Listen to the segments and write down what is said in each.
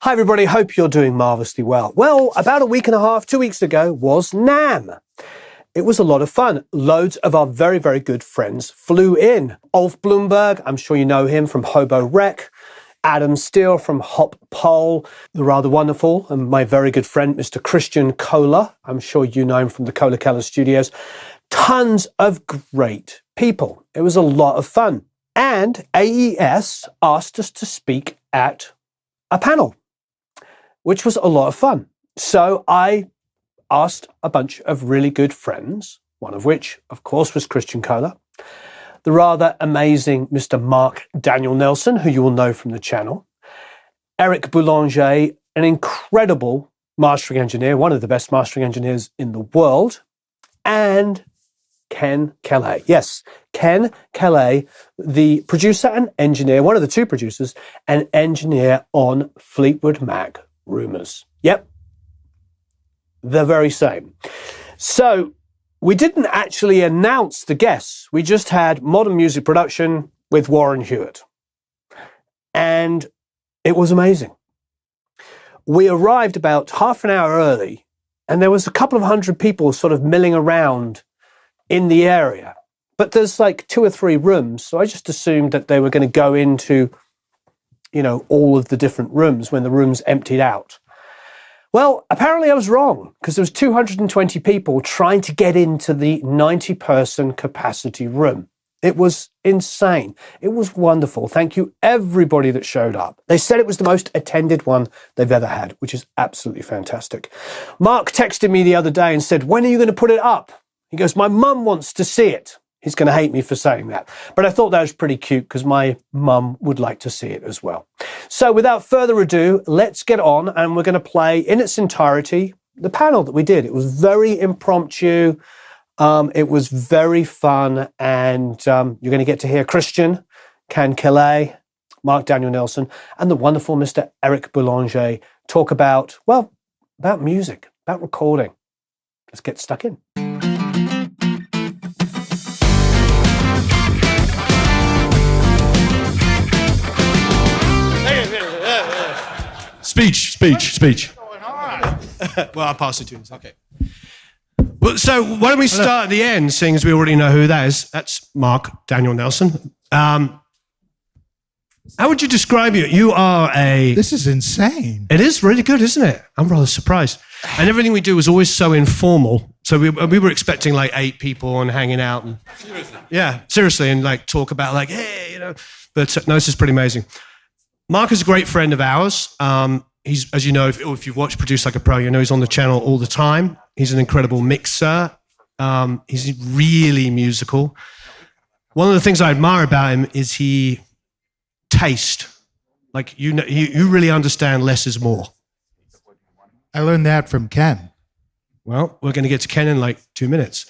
Hi everybody, hope you're doing marvellously well. Well, about a week and a half, 2 weeks ago was NAMM. It was a lot of fun. Loads of our very, very good friends flew in. Ulf Bloomberg, I'm sure you know him from Hobo Rec. Adam Steele from Hop Pole, the rather wonderful, and my very good friend, Mr. Christian Kohler. I'm sure you know him from the Kohler Studios. Tons of great people. It was a lot of fun. And AES asked us to speak at a panel, which was a lot of fun. So I asked a bunch of really good friends, one of which, of course, was Christian Kohler, the rather amazing Mr. Mark Daniel Nelson, who you will know from the channel, Eric Belanger, an incredible mastering engineer, one of the best mastering engineers in the world, and Ken Calais. Yes, Ken Calais, the producer and engineer, one of the two producers, and engineer on Fleetwood Mac Rumours. Yep, the very same. So we didn't actually announce the guests. We just had modern music production with Warren Hewitt. And it was amazing. We arrived about half an hour early, and there was a couple of hundred people sort of milling around in the area. But there's like 2 or 3 rooms, so I just assumed that they were going to go into, you know, all of the different rooms when the rooms emptied out. Well, apparently I was wrong, because there was 220 people trying to get into the 90-person capacity room. It was insane. It was wonderful. Thank you, everybody that showed up. They said it was the most attended one they've ever had, which is absolutely fantastic. Mark texted me the other day and said, "When are you going to put it up?" He goes, "My mum wants to see it." He's going to hate me for saying that. But I thought that was pretty cute because my mum would like to see it as well. So without further ado, let's get on, and we're going to play in its entirety the panel that we did. It was very impromptu. It was very fun. And you're going to get to hear Christian, Ken Calais, Mark Daniel Nelson, and the wonderful Mr. Eric Belanger talk about, well, about music, about recording. Let's get stuck in. Speech. Well, I'll pass it to you. Okay. Well, so why don't we start at the end, seeing as we already know who that is. That's Mark Daniel Nelson. How would you describe you? You are a... This is insane. It is really good, isn't it? I'm rather surprised. And everything we do is always so informal. So we were expecting like 8 people and hanging out. And, seriously? Yeah, seriously. And like talk about like, hey, you know. But no, this is pretty amazing. Mark is a great friend of ours. He's, as you know, if you've watched Produce Like a Pro, you know he's on the channel all the time. He's an incredible mixer. He's really musical. One of the things I admire about him is he taste. Like, you know, you really understand less is more. I learned that from Ken. Well, we're going to get to Ken in like 2 minutes.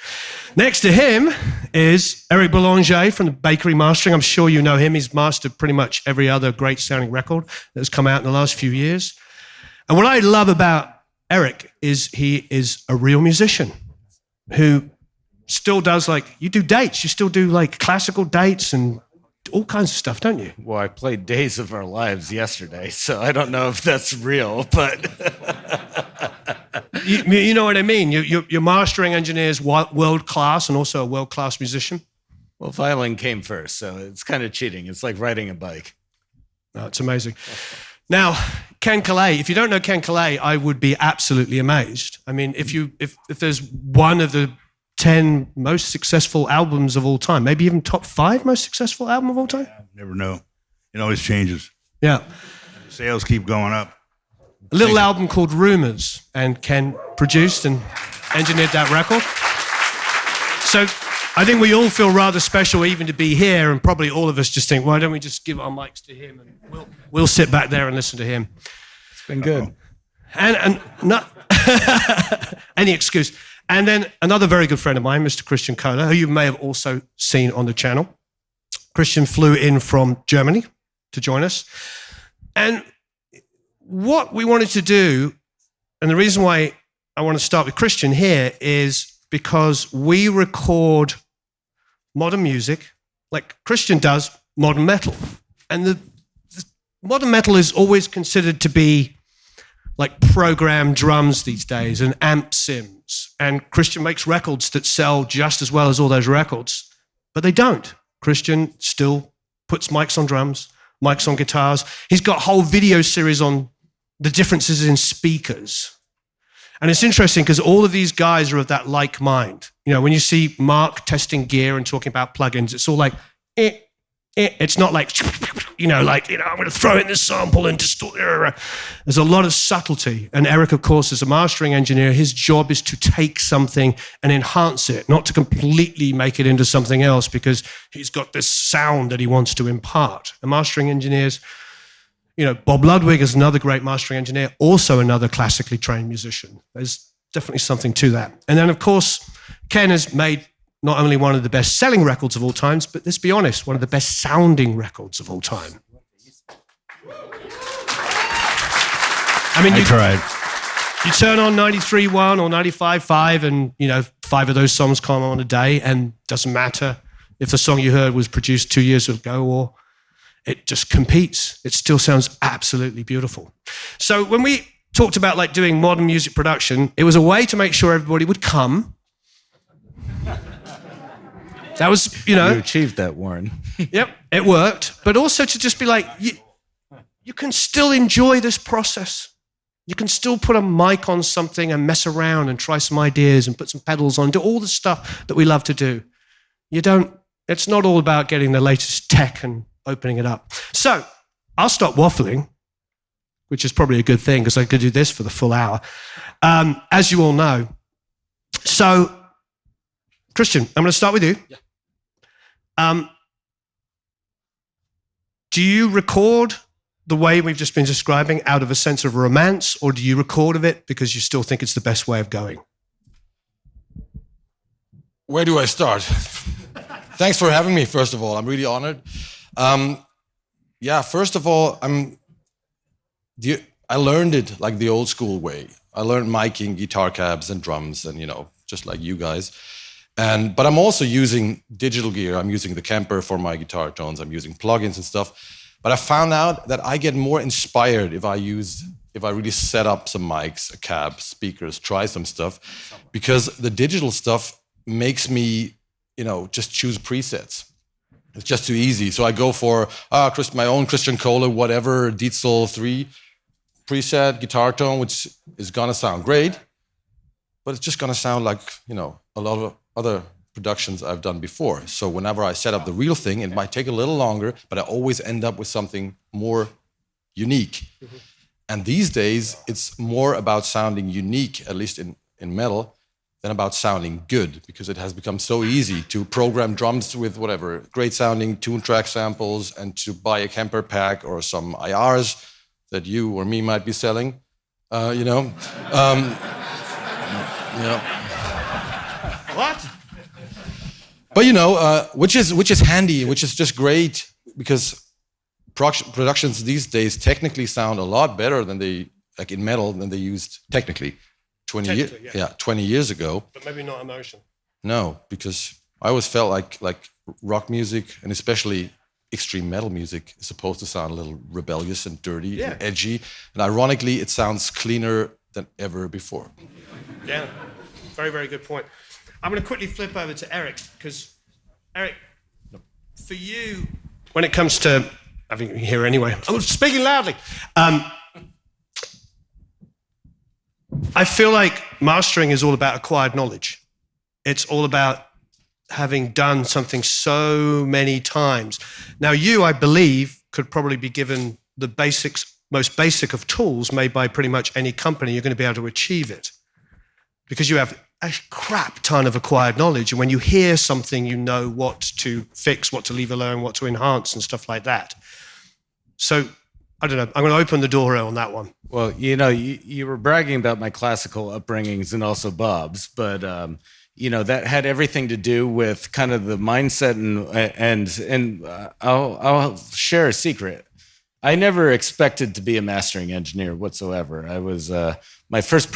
Next to him is Eric Belanger from the Bakery Mastering. I'm sure you know him. He's mastered pretty much every other great sounding record that's come out in the last few years. And what I love about Eric is he is a real musician who still does, like, you do dates. You still do like classical dates and all kinds of stuff, don't you? Well, I played Days of Our Lives yesterday, so I don't know if that's real, but... You know what I mean? Your mastering engineer is world-class and also a world-class musician. Well, violin came first, so it's kind of cheating. It's like riding a bike. Oh, it's amazing. Now, Ken Calais, if you don't know Ken Calais, I would be absolutely amazed. I mean, if there's one of the 10 most successful albums of all time, maybe even top 5 most successful album of all time? Yeah, never know. It always changes. Yeah. Sales keep going up. A little album called Rumours, and Ken produced and engineered that record. So I think we all feel rather special even to be here, and probably all of us just think, why don't we just give our mics to him and we'll sit back there and listen to him. It's been good. And not any excuse. And then another very good friend of mine, Mr. Christian Kohler, who you may have also seen on the channel. Christian flew in from Germany to join us. And what we wanted to do, and the reason why I want to start with Christian here, is because we record modern music like Christian does modern metal. And the modern metal is always considered to be like programmed drums these days and amp sims. And Christian makes records that sell just as well as all those records, but they don't. Christian still puts mics on drums, mics on guitars. He's got a whole video series on the differences in speakers. And it's interesting because all of these guys are of that like mind. You know, when you see Mark testing gear and talking about plugins, it's all like, it's not like, I'm going to throw in this sample and distort. There's a lot of subtlety. And Eric, of course, is a mastering engineer. His job is to take something and enhance it, not to completely make it into something else, because he's got this sound that he wants to impart. And mastering engineers, Bob Ludwig is another great mastering engineer, also another classically trained musician. There's definitely something to that. And then, of course, Ken has made not only one of the best-selling records of all times, but let's be honest, one of the best-sounding records of all time. I mean, I tried. You turn on 93.1 or 95.5 and, 5 of those songs come on a day, and doesn't matter if the song you heard was produced 2 years ago or it just competes. It still sounds absolutely beautiful. So when we talked about like doing modern music production, it was a way to make sure everybody would come. That was, You achieved that, Warren. Yep, it worked. But also to just be like, you can still enjoy this process. You can still put a mic on something and mess around and try some ideas and put some pedals on, do all the stuff that we love to do. It's not all about getting the latest tech and opening it up. So I'll stop waffling, which is probably a good thing because I could do this for the full hour, as you all know. So, Christian, I'm going to start with you. Yeah. Do you record the way we've just been describing out of a sense of romance, or do you record of it because you still think it's the best way of going? Where do I start? Thanks for having me, first of all. I'm really honored. First of all, I learned it like the old school way. I learned miking, guitar cabs, and drums, and just like you guys. But I'm also using digital gear. I'm using the Kemper for my guitar tones. I'm using plugins and stuff. But I found out that I get more inspired if I really set up some mics, a cab, speakers, try some stuff, because the digital stuff makes me, just choose presets. It's just too easy. So I go for my own Christian Kohler, whatever, Dietzel 3 preset guitar tone, which is gonna sound great, but it's just gonna sound like, a lot of other productions I've done before. So whenever I set up the real thing, it might take a little longer, but I always end up with something more unique. Mm-hmm. And these days, it's more about sounding unique, at least in metal, than about sounding good, because it has become so easy to program drums with whatever, great sounding tune track samples, and to buy a Kemper pack or some IRs that you or me might be selling, What? But which is handy, which is just great, because productions these days technically sound a lot better than in metal than they used technically 20 years ago. But maybe not emotion. No, because I always felt like rock music, and especially extreme metal music, is supposed to sound a little rebellious and dirty and edgy. And ironically, it sounds cleaner than ever before. Yeah, very, very good point. I'm going to quickly flip over to Eric, because Eric, for you, when it comes to, I think you can hear anyway, I'm speaking loudly. I feel like mastering is all about acquired knowledge. It's all about having done something so many times. Now you, I believe, could probably be given the most basic of tools made by pretty much any company. You're going to be able to achieve it because you have a crap ton of acquired knowledge. And when you hear something, you know what to fix, what to leave alone, what to enhance and stuff like that. So I don't know. I'm going to open the door on that one. Well, you were bragging about my classical upbringings and also Bob's, but that had everything to do with kind of the mindset and I'll share a secret. I never expected to be a mastering engineer whatsoever. I was my first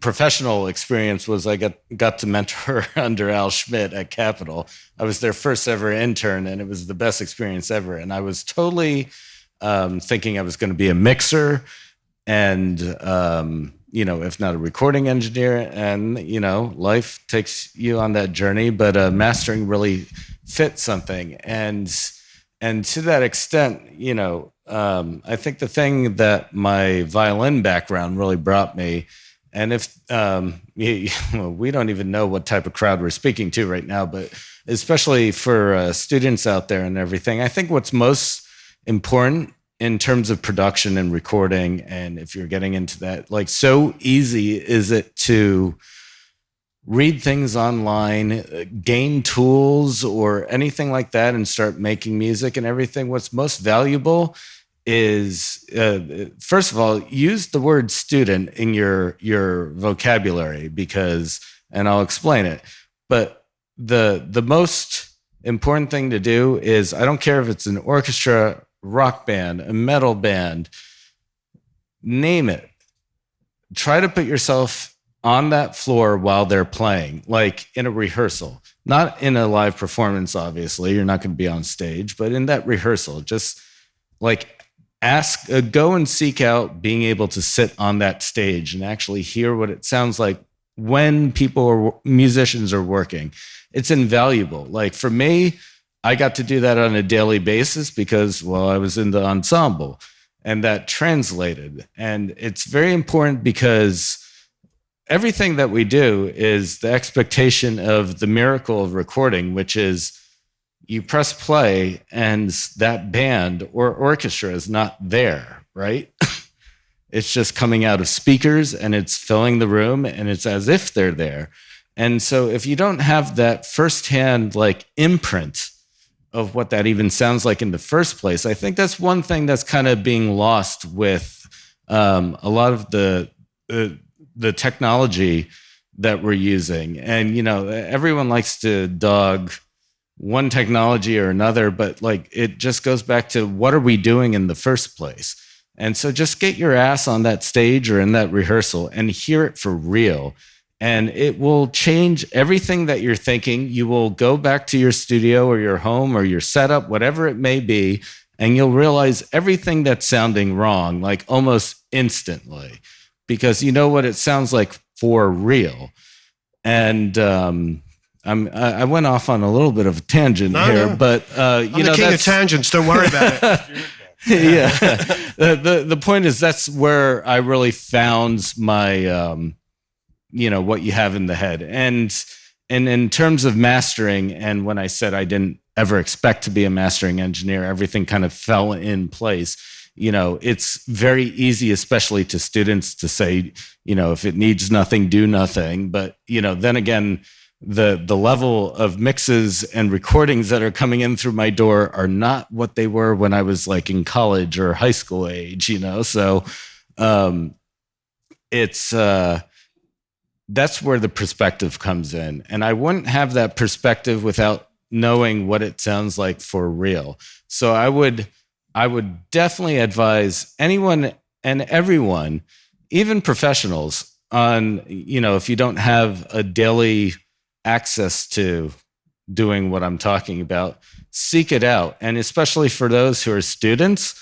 professional experience was I got to mentor under Al Schmidt at Capitol. I was their first ever intern, and it was the best experience ever. And I was totally thinking I was going to be a mixer, and if not a recording engineer, and life takes you on that journey, but mastering really fits something, and to that extent, I think the thing that my violin background really brought me, and if we don't even know what type of crowd we're speaking to right now, but especially for students out there and everything, I think what's most important in terms of production and recording, and if you're getting into that, like, so easy is it to read things online, gain tools or anything like that, and start making music and everything. What's most valuable is, first of all, use the word student in your vocabulary, because, and I'll explain it, but the most important thing to do is, I don't care if it's an orchestra, rock band, a metal band, name it. Try to put yourself on that floor while they're playing, like in a rehearsal, not in a live performance, obviously, you're not going to be on stage, but in that rehearsal, just like go and seek out being able to sit on that stage and actually hear what it sounds like when musicians are working. It's invaluable. Like for me, I got to do that on a daily basis because, well, I was in the ensemble, and that translated. And it's very important because everything that we do is the expectation of the miracle of recording, which is you press play and that band or orchestra is not there, right? It's just coming out of speakers and it's filling the room and it's as if they're there. And so if you don't have that firsthand like imprint of what that even sounds like in the first place, I think that's one thing that's kind of being lost with a lot of the technology that we're using. And, everyone likes to dog one technology or another, but like it just goes back to what are we doing in the first place? And so just get your ass on that stage or in that rehearsal and hear it for real. And it will change everything that you're thinking. You will go back to your studio or your home or your setup, whatever it may be, and you'll realize everything that's sounding wrong, like almost instantly, because you know what it sounds like for real. And I went off on a little bit of a tangent here, but I'm the king of tangents. Don't worry about it. Yeah. The point is that's where I really found my what you have in the head. And in terms of mastering, and when I said I didn't ever expect to be a mastering engineer, everything kind of fell in place. It's very easy, especially to students, to say, if it needs nothing, do nothing. But, then again, the level of mixes and recordings that are coming in through my door are not what they were when I was like in college or high school age, So it's that's where the perspective comes in. And I wouldn't have that perspective without knowing what it sounds like for real. So I would definitely advise anyone and everyone, even professionals, on, if you don't have a daily access to doing what I'm talking about, seek it out. And especially for those who are students,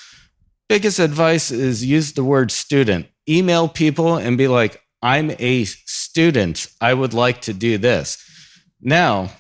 biggest advice is use the word student. Email people and be like, I'm a student. I would like to do this. Now,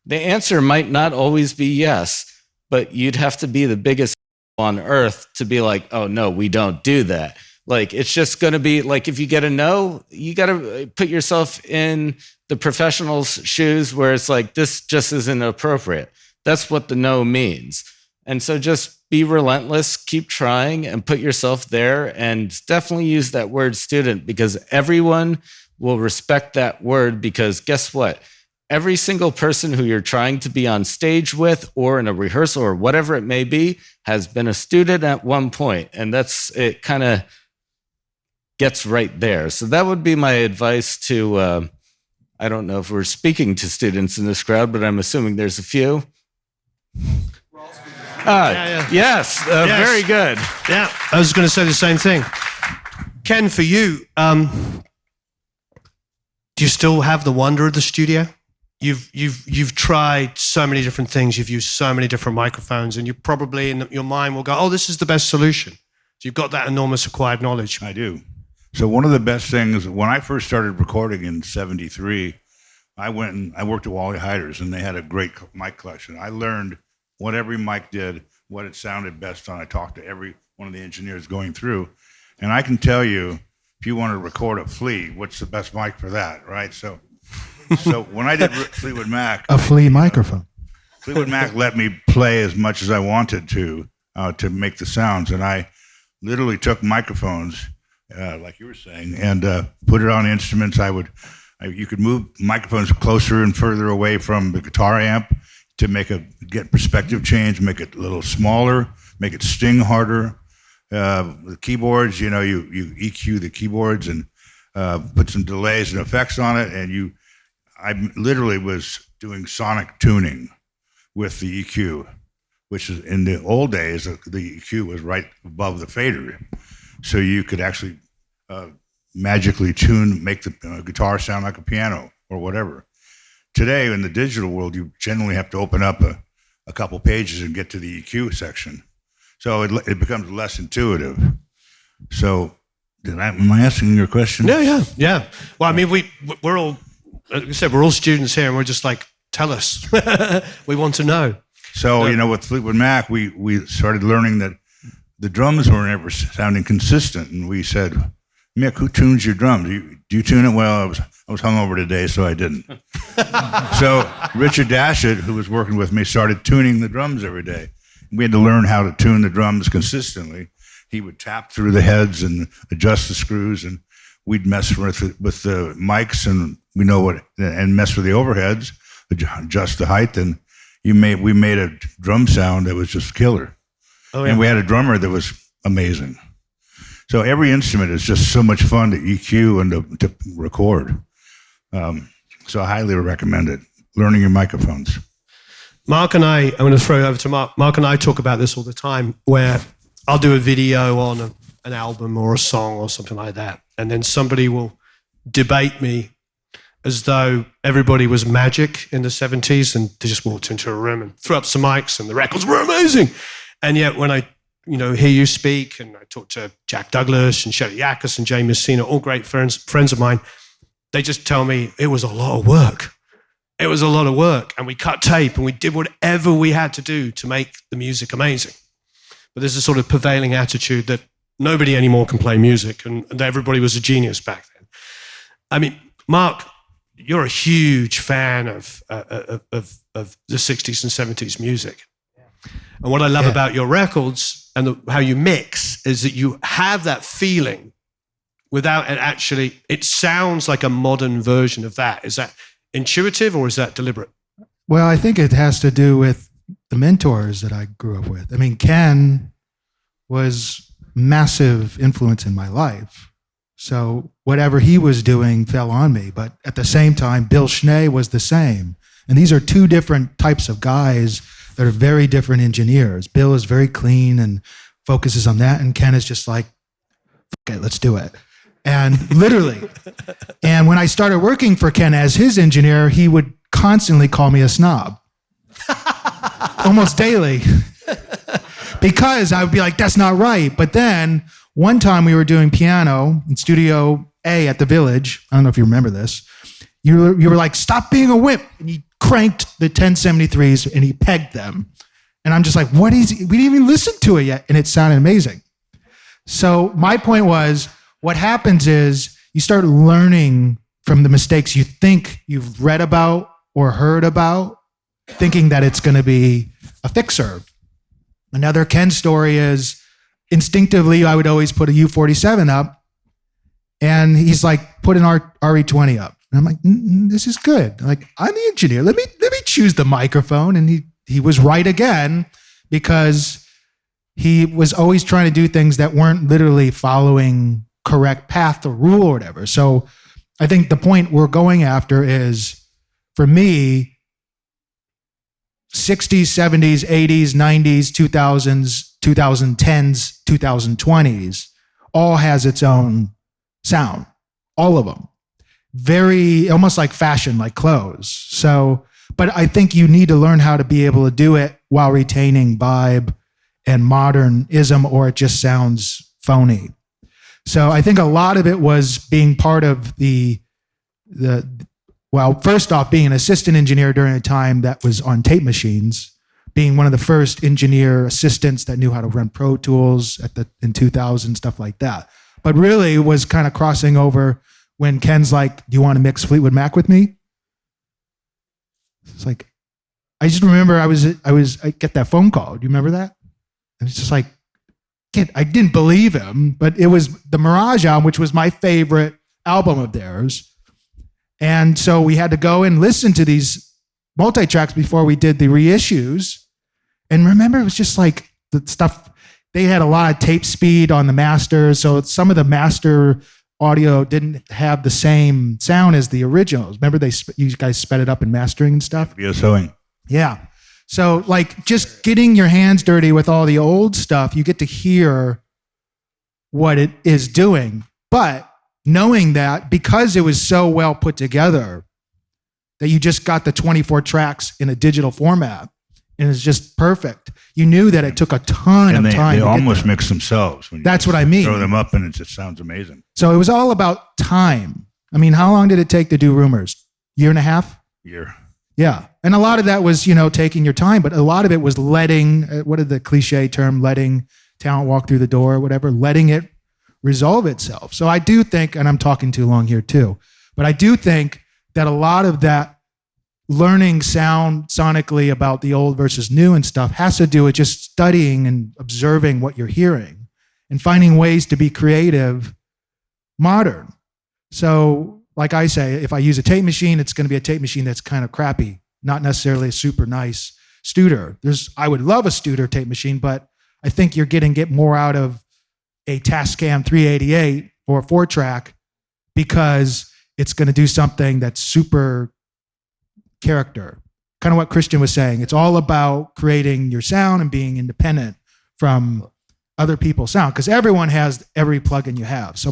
the answer might not always be yes, but you'd have to be the biggest on earth to be like, oh no, we don't do that. Like, it's just going to be like, if you get a no, you got to put yourself in the professional's shoes where it's like, this just isn't appropriate. That's what the no means. And so just be relentless, keep trying, and put yourself there, and definitely use that word student, because everyone will respect that word, because guess what? Every single person who you're trying to be on stage with or in a rehearsal or whatever it may be has been a student at one point, and it kind of gets right there. So that would be my advice to, I don't know if we're speaking to students in this crowd, but I'm assuming there's a few. Yeah. Yes, Yes. Very good. Yeah, I was going to say the same thing. Ken, for you, do you still have the wonder of the studio? You've tried so many different things. You've used so many different microphones, and you probably in your mind will go, "Oh, this is the best solution." you've got that enormous acquired knowledge. I do. So one of the best things, when I first started recording in '73, I went and I worked at Wally Hyder's, and they had a great mic collection. I learned what every mic did, what it sounded best on. I talked to every one of the engineers going through, and I can tell you, if you want to record a flea, what's the best mic for that, right? So when I did Fleetwood Mac, A flea microphone. Fleetwood Mac let me play as much as I wanted to make the sounds, and I literally took microphones, like you were saying, and put it on instruments. You could move microphones closer and further away from the guitar amp to get perspective change, make it a little smaller, make it sting harder. The keyboards, you EQ the keyboards and put some delays and effects on it, and I literally was doing sonic tuning with the EQ, which is in the old days, the EQ was right above the fader. So you could actually magically make the guitar sound like a piano or whatever. Today, in the digital world, you generally have to open up a couple pages and get to the EQ section. So it becomes less intuitive. So am I answering your question? Yeah. Well, I mean, we're all, like I said, we're all students here, and we're just like, tell us. We want to know. So, with Fleetwood Mac, we started learning that the drums were never sounding consistent, and we said, Mick, who tunes your drums? Do you tune it? Well, I was hungover today, so I didn't. So Richard Dashett, who was working with me, started tuning the drums every day. We had to learn how to tune the drums consistently. He would tap through the heads and adjust the screws, and we'd mess with the mics, and and mess with the overheads, adjust the height, and we made a drum sound that was just killer. Oh, yeah. And we had a drummer that was amazing. So every instrument is just so much fun to EQ and to record. So I highly recommend it, learning your microphones. Mark and I'm going to throw it over to Mark. Mark and I talk about this all the time, where I'll do a video on an album or a song or something like that, and then somebody will debate me as though everybody was magic in the 70s and they just walked into a room and threw up some mics and the records were amazing. And yet when I hear you speak, and I talk to Jack Douglas and Shelly Yakus and Jay Messina, all great friends of mine, they just tell me it was a lot of work. It was a lot of work, and we cut tape and we did whatever we had to do to make the music amazing. But there's a sort of prevailing attitude that nobody anymore can play music, and everybody was a genius back then. I mean, Mark, you're a huge fan of the 60s and 70s music. And what I love about your records and how you mix is that you have that feeling without it actually, it sounds like a modern version of that. Is that intuitive or is that deliberate? Well, I think it has to do with the mentors that I grew up with. I mean, Ken was massive influence in my life. So whatever he was doing fell on me. But at the same time, Bill Schnee was the same. And these are two different types of guys that are very different engineers. Bill is very clean and focuses on that. And Ken is just like, okay, let's do it. And literally. And when I started working for Ken as his engineer, he would constantly call me a snob. Almost daily. Because I would be like, that's not right. But then one time we were doing piano in Studio A at the Village. I don't know if you remember this. You were like, stop being a wimp. And he cranked the 1073s and he pegged them. And I'm just like, we didn't even listen to it yet. And it sounded amazing. So my point was, what happens is you start learning from the mistakes you think you've read about or heard about, thinking that it's going to be a fixer. Another Ken story is, instinctively, I would always put a U47 up, and he's like, put an RE20 up. And I'm like, this is good. Like, I'm the engineer. Let me choose the microphone. And he was right again, because he was always trying to do things that weren't literally following correct path or rule or whatever. So I think the point we're going after is, for me, 60s, 70s, 80s, 90s, 2000s, 2010s, 2020s, all has its own sound. All of them. Very, almost like fashion, like clothes. So, but I think you need to learn how to be able to do it while retaining vibe and modernism, or it just sounds phony. So I think a lot of it was being part of well, first off, being an assistant engineer during a time that was on tape machines, being one of the first engineer assistants that knew how to run Pro Tools in 2000, stuff like that. But really was kind of crossing over when Ken's like, do you want to mix Fleetwood Mac with me? It's like, I just remember I get that phone call. Do you remember that? And it's just like, I didn't believe him, but it was the Mirage album, which was my favorite album of theirs. And so we had to go and listen to these multi-tracks before we did the reissues. And remember, it was just like the stuff, they had a lot of tape speed on the masters. So some of the master audio didn't have the same sound as the originals. Remember you guys sped it up in mastering and stuff? VSOing. Yeah. So like just getting your hands dirty with all the old stuff, you get to hear what it is doing. But knowing that because it was so well put together that you just got the 24 tracks in a digital format and it's just perfect. You knew that it took a ton of time. They almost mix themselves. That's what I mean. Throw them up and it just sounds amazing. So it was all about time. I mean, how long did it take to do Rumors? Year and a half? Year. Yeah. And a lot of that was, taking your time, but a lot of it was letting, what is the cliche term, letting talent walk through the door or whatever, letting it resolve itself. So I do think, and I'm talking too long here too, but I do think that a lot of that learning sonically about the old versus new and stuff has to do with just studying and observing what you're hearing and finding ways to be creative, modern. So like I say, if I use a tape machine, it's going to be a tape machine that's kind of crappy, not necessarily a super nice Studer. I would love a Studer tape machine, but I think you're get more out of a Tascam 388 or a 4-track because it's going to do something that's super character. Kind of what Christian was saying. It's all about creating your sound and being independent from other people's sound because everyone has every plugin you have. So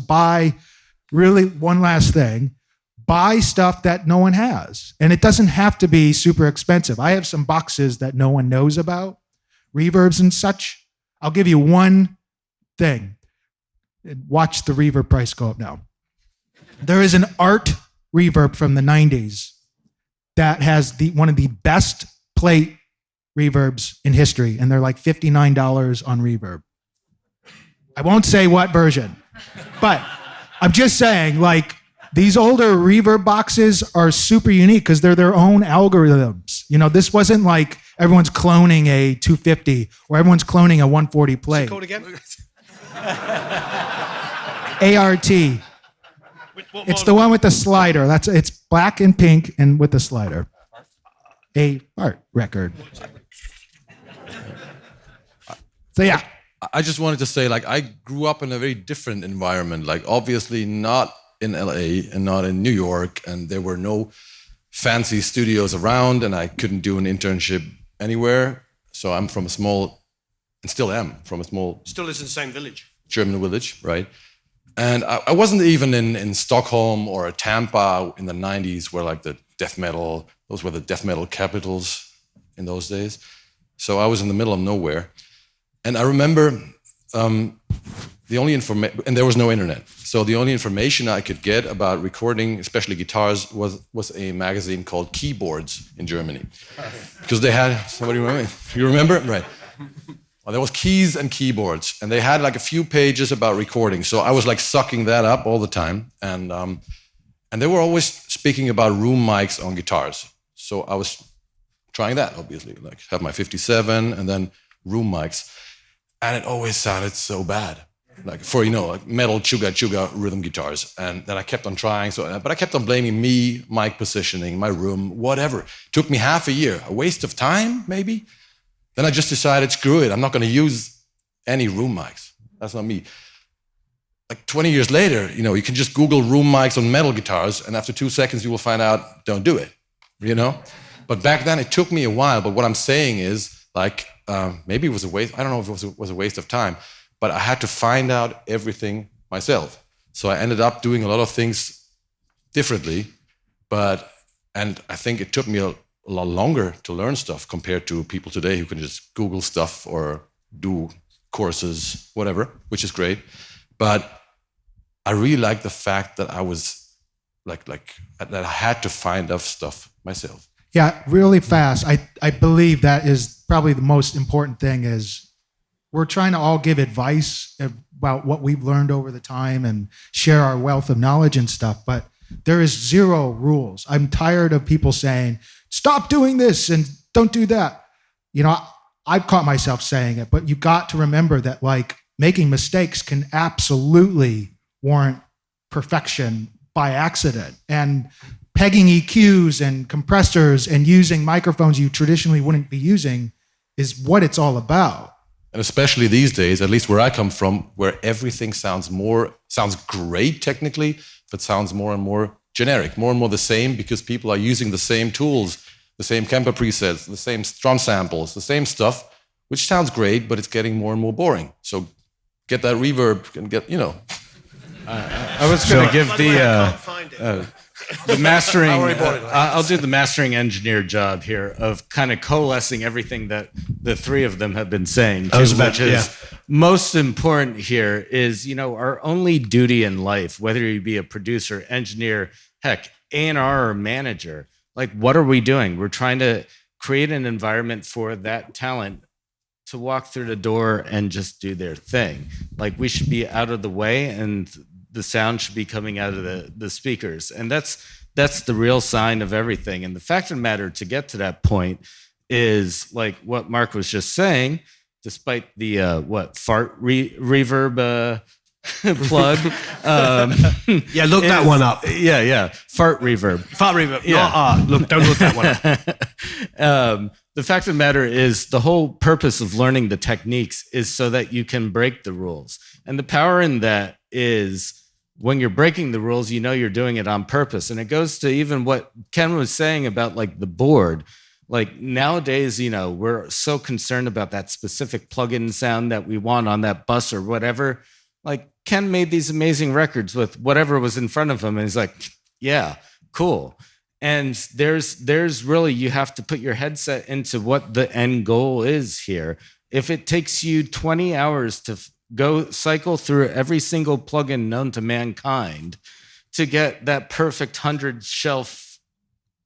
really, one last thing, buy stuff that no one has. And it doesn't have to be super expensive. I have some boxes that no one knows about, reverbs and such. I'll give you one thing. Watch the reverb price go up now. There is an art reverb from the 90s that has one of the best plate reverbs in history, and they're like $59 on Reverb. I won't say what version, but I'm just saying, like, these older reverb boxes are super unique because they're their own algorithms. This wasn't like everyone's cloning a 250 or everyone's cloning a 140 plate. What's it called again? ART. It's the one with the slider. It's black and pink and with the slider. A art record. So yeah. I just wanted to say, I grew up in a very different environment. Obviously not in LA and not in New York, and there were no fancy studios around, and I couldn't do an internship anywhere. So I'm from a small, and still am, from a small... Still is in the same village. German village, right? And I wasn't even in Stockholm or Tampa in the 90s where the death metal, those were the death metal capitals in those days. So I was in the middle of nowhere. And I remember the only information, and there was no internet. So the only information I could get about recording, especially guitars, was a magazine called Keyboards in Germany. Because they had, somebody remember? You remember? Right. Well, there was keys and keyboards, and they had a few pages about recording. So I was sucking that up all the time, and they were always speaking about room mics on guitars. So I was trying that, obviously, have my 57 and then room mics, and it always sounded so bad, for metal chuga rhythm guitars. And then I kept on trying, but I kept on blaming me, mic positioning, my room, whatever. It took me half a year, a waste of time, maybe. Then I just decided, screw it, I'm not going to use any room mics. That's not me. 20 years later, you can just Google room mics on metal guitars, and after 2 seconds, you will find out, don't do it, But back then, it took me a while. But what I'm saying is, maybe it was a waste. I don't know if it was a waste of time, but I had to find out everything myself. So I ended up doing a lot of things differently, and I think it took me a lot longer to learn stuff compared to people today who can just Google stuff or do courses, whatever, which is great. But I really like the fact that I was like that I had to find out stuff myself. Yeah, really fast. I believe that is probably the most important thing is we're trying to all give advice about what we've learned over the time and share our wealth of knowledge and stuff, but there is zero rules. I'm tired of people saying, stop doing this and don't do that. You know, I've caught myself saying it, but you got to remember that like making mistakes can absolutely warrant perfection by accident. And pegging EQs and compressors and using microphones you traditionally wouldn't be using is what it's all about. And especially these days, at least where I come from, where everything sounds great technically, but sounds more and more generic, more and more the same, because people are using the same tools, the same Kemper presets, the same drum samples, the same stuff, which sounds great, but it's getting more and more boring. So get that reverb and get, I was going to give the mastering. I'll do the mastering engineer job here of kind of coalescing everything that the three of them have been saying. Most important here is, our only duty in life, whether you be a producer, engineer, heck, A&R or manager, like what are we doing? We're trying to create an environment for that talent to walk through the door and just do their thing. Like we should be out of the way and the sound should be coming out of the speakers. And that's the real sign of everything. And the fact of the matter, to get to that point, is like what Mark was just saying, despite the fart reverb plug. Yeah, look that one up. Yeah. Fart reverb. Fart reverb. Yeah. Don't look that one up. The fact of the matter is the whole purpose of learning the techniques is so that you can break the rules. And the power in that is when you're breaking the rules, you're doing it on purpose. And it goes to even what Ken was saying about like the board. Like nowadays, we're so concerned about that specific plug-in sound that we want on that bus or whatever. Like Ken made these amazing records with whatever was in front of him. And he's like, yeah, cool. And there's really, you have to put your headset into what the end goal is here. If it takes you 20 hours to go cycle through every single plugin known to mankind to get that perfect 100 shelf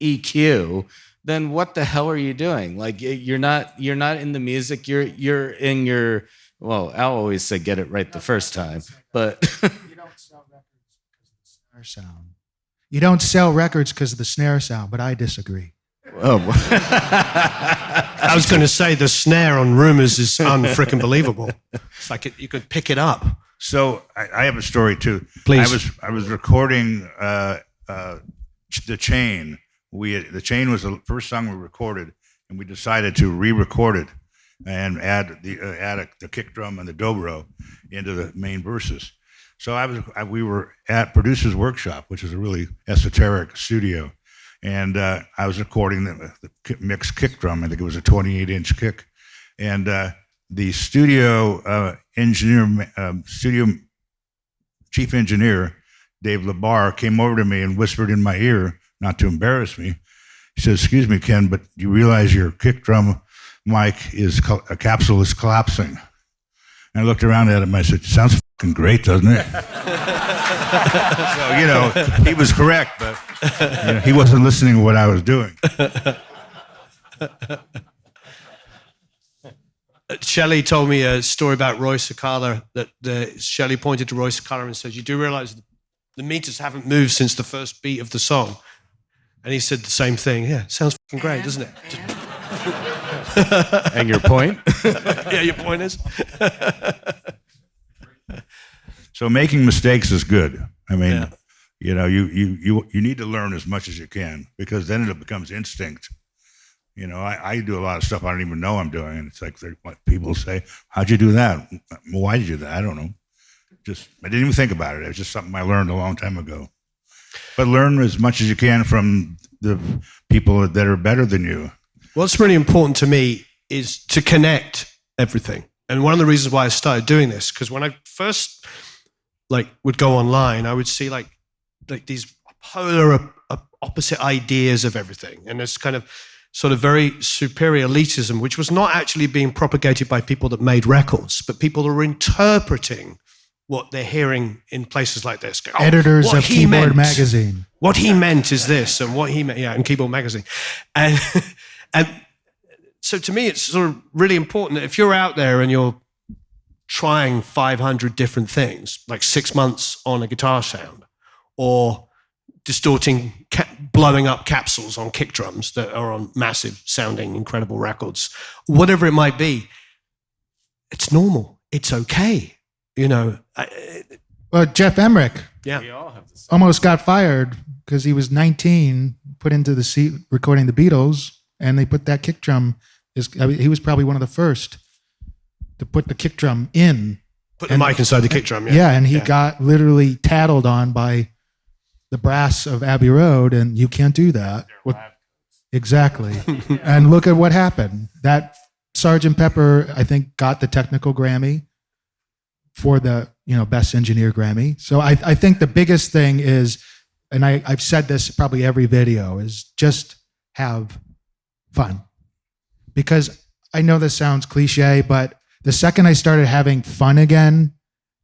EQ, then what the hell are you doing? Like you're not in the music. You're in your, well, Al always said get it right the first time, but you don't sell records because of the snare sound. You don't sell records because of the snare sound, but I disagree. Oh. I was going to say the snare on Rumors is unfreaking believable. It's like you could pick it up. So I have a story too. Please. I was recording The Chain. The Chain was the first song we recorded, and we decided to re-record it and add the kick drum and the dobro into the main verses. So we were at Producer's Workshop, which is a really esoteric studio. And I was recording the mixed kick drum. I think it was a 28-inch kick. And the studio chief engineer, Dave LeBar, came over to me and whispered in my ear, not to embarrass me. He said, "Excuse me, Ken, but do you realize your kick drum mic a capsule is collapsing?" And I looked around at him. I said, "Sounds fucking great, doesn't it?" So, he was correct, but he wasn't listening to what I was doing. Shelley told me a story about Roy Cicala that Shelley pointed to Roy Cicala and said, "You do realize the meters haven't moved since the first beat of the song?" And he said the same thing. "Yeah, sounds fucking great, doesn't it?" And your point? Yeah, your point is? So making mistakes is good. I mean, you need to learn as much as you can, because then it becomes instinct. I do a lot of stuff I don't even know I'm doing. And it's like what people say, "How'd you do that?" "Well, why did you do that?" "I don't know. I didn't even think about it. It was just something I learned a long time ago." But learn as much as you can from the people that are better than you. What's really important to me is to connect everything. And one of the reasons why I started doing this, because when I first would go online, I would see like these polar opposite ideas of everything. And it's kind of, sort of very superior elitism, which was not actually being propagated by people that made records, but people who were interpreting what they're hearing in places like this. Go, Editors of Keyboard Magazine. What he meant is this, and what he meant, in Keyboard Magazine. And, and so to me, it's sort of really important that if you're out there and you're trying 500 different things, like 6 months on a guitar sound, or distorting, blowing up capsules on kick drums that are on massive sounding, incredible records, whatever it might be, it's normal. It's okay. Well, Jeff Emmerich We all have the same. almost got fired because he was 19, put into the seat recording the Beatles, and they put that kick drum. He was probably one of the first to put the kick drum in. Put the mic inside the kick drum. Yeah, and he got literally tattled on by the brass of Abbey Road, and you can't do that. Exactly. And look at what happened. That Sgt. Pepper, I think, got the technical Grammy for the best engineer Grammy. So I think the biggest thing is, and I've said this probably every video, is just have fun. Because I know this sounds cliche, but the second I started having fun again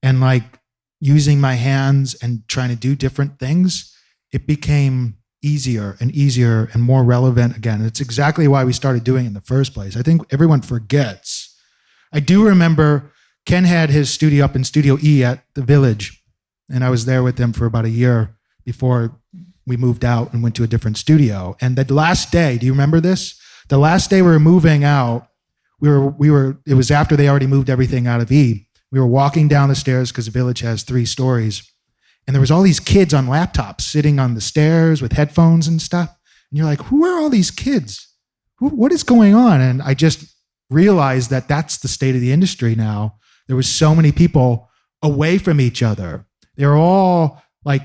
and like using my hands and trying to do different things, it became easier and more relevant again. And it's exactly why we started doing it in the first place. I think everyone forgets. I do remember Ken had his studio up in Studio E at the Village, and I was there with him for about a year before we moved out and went to a different studio. And the last day, do you remember this? The last day we were moving out, it was after they already moved everything out of E. We were walking down the stairs because the Village has 3 stories. And there was all these kids on laptops sitting on the stairs with headphones and stuff. And you're like, who are all these kids? What is going on? And I just realized that that's the state of the industry now. There was so many people away from each other. They were all like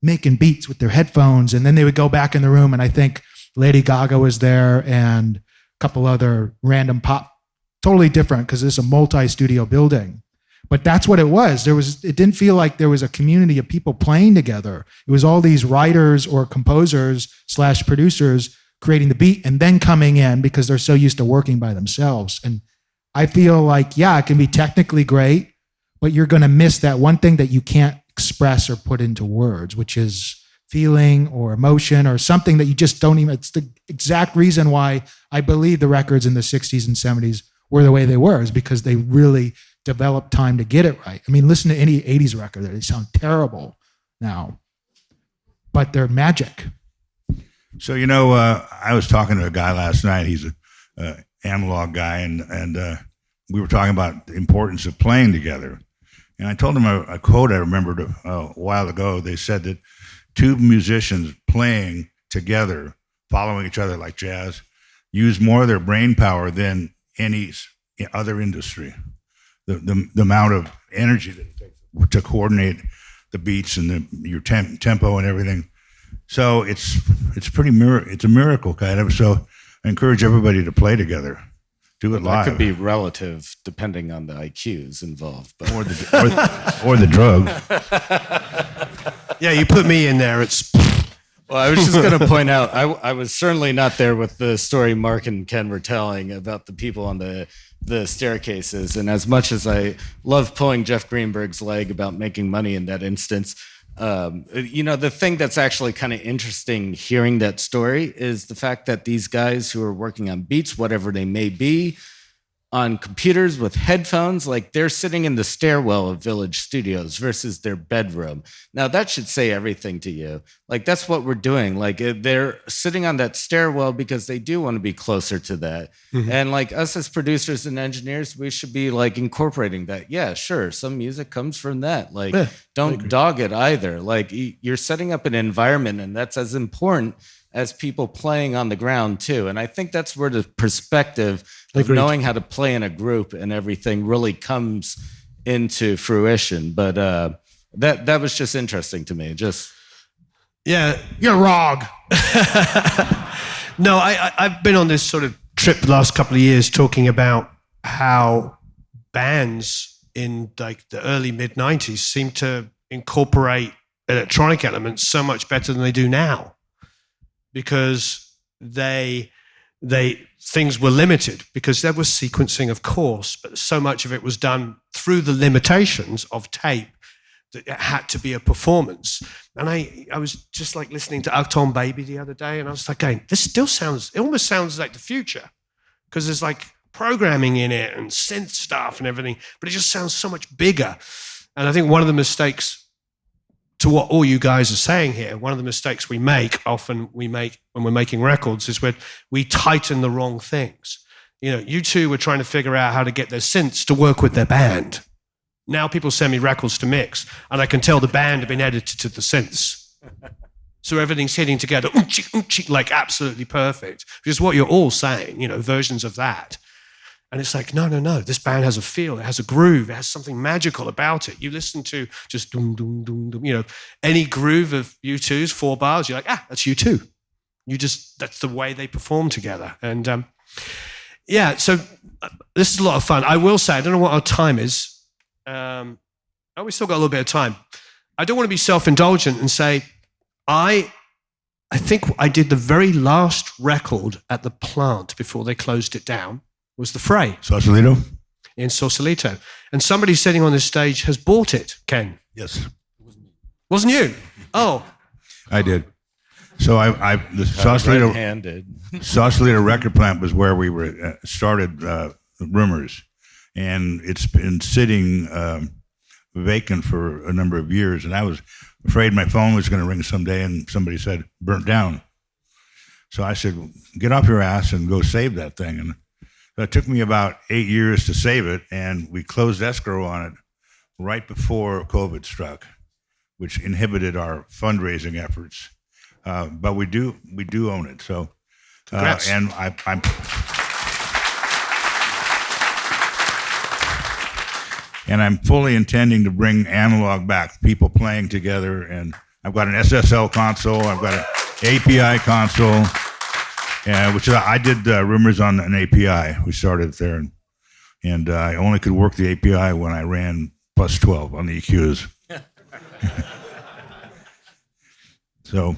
making beats with their headphones. And then they would go back in the room. And I think Lady Gaga was there and a couple other random pop, totally different because it's a multi-studio building. But that's what it was. It didn't feel like there was a community of people playing together. It was all these writers or composers / producers creating the beat and then coming in because they're so used to working by themselves. And I feel like, it can be technically great, but you're going to miss that one thing that you can't express or put into words, which is feeling or emotion or something that you just don't even, it's the exact reason why I believe the records in the 60s and 70s were the way they were, is because they really developed time to get it right. I mean, listen to any 80s record, they sound terrible now, but they're magic. So, I was talking to a guy last night. He's a analog guy, and we were talking about the importance of playing together. And I told him a quote I remembered a while ago. They said that 2 musicians playing together, following each other like jazz, use more of their brain power than any other industry. The amount of energy that it takes to coordinate the beats and your tempo and everything. So it's a miracle kind of. So I encourage everybody to play together, do it live. That could be relative depending on the IQs involved, but or the drug. Yeah, you put me in there. It's. Well, I was just going to point out, I was certainly not there with the story Mark and Ken were telling about the people on the staircases. And as much as I love pulling Jeff Greenberg's leg about making money in that instance, the thing that's actually kind of interesting hearing that story is the fact that these guys who are working on beats, whatever they may be, on computers with headphones, like they're sitting in the stairwell of Village Studios versus their bedroom. Now that should say everything to you. Like that's what we're doing. Like they're sitting on that stairwell because they do want to be closer to that. Mm-hmm. And like us as producers and engineers, we should be like incorporating that. Yeah, sure. Some music comes from that. Like don't dog it either. Like you're setting up an environment, and that's as important as people playing on the ground too. And I think that's where the perspective of knowing how to play in a group and everything really comes into fruition. But that was just interesting to me. Yeah, you're wrong. No, I've been on this sort of trip the last couple of years talking about how bands in like the early mid-90s seem to incorporate electronic elements so much better than they do now. Because they things were limited because there was sequencing, of course, but so much of it was done through the limitations of tape that it had to be a performance. And I was just like listening to Uptown Baby the other day, and I was like, going, this still sounds, it almost sounds like the future, because there's like programming in it and synth stuff and everything, but it just sounds so much bigger. And I think one of the mistakes, to what all you guys are saying here, one of the mistakes we make when we're making records is when we tighten the wrong things. You know, you two were trying to figure out how to get their synths to work with their band. Now people send me records to mix, and I can tell the band have been edited to the synths. So everything's hitting together, like absolutely perfect, which is what you're all saying, you know, versions of that. And it's like, no, this band has a feel, it has a groove, it has something magical about it. You listen to just doom, doom, doom, doom, you know, any groove of U2's 4 bars, you're like, that's U2. That's the way they perform together. And so this is a lot of fun. I will say, I don't know what our time is. We still got a little bit of time. I don't want to be self-indulgent and say, I think I did the very last record at the plant before they closed it down, was The Fray. Sausalito? In Sausalito. And somebody sitting on this stage has bought it, Ken. Yes. Wasn't you? Oh. I did. So the Sausalito record plant was where we were started Rumors. And it's been sitting vacant for a number of years. And I was afraid my phone was going to ring someday, and somebody said, burnt down. So I said, get off your ass and go save that thing. And it took me about 8 years to save it, and we closed escrow on it right before COVID struck, which inhibited our fundraising efforts. But we do own it. So, and I'm fully intending to bring analog back, people playing together. And I've got an SSL console, I've got an API console, which I did Rumors on an API. We started there, and I only could work the API when I ran plus 12 on the EQs. So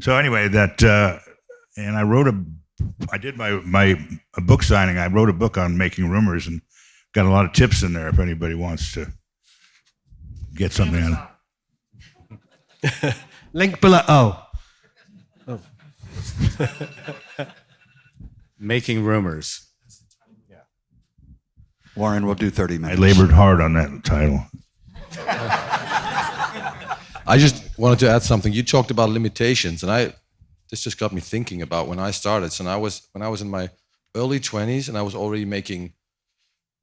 anyway, and I did my book signing. I wrote a book on making Rumors, and got a lot of tips in there if anybody wants to get something out of it. Link below. Oh. Making Rumors. Yeah. Warren, we'll do 30 minutes. I labored hard on that title. I just wanted to add something. You talked about limitations, and this just got me thinking about when I started. So when I was in my early 20s, and I was already making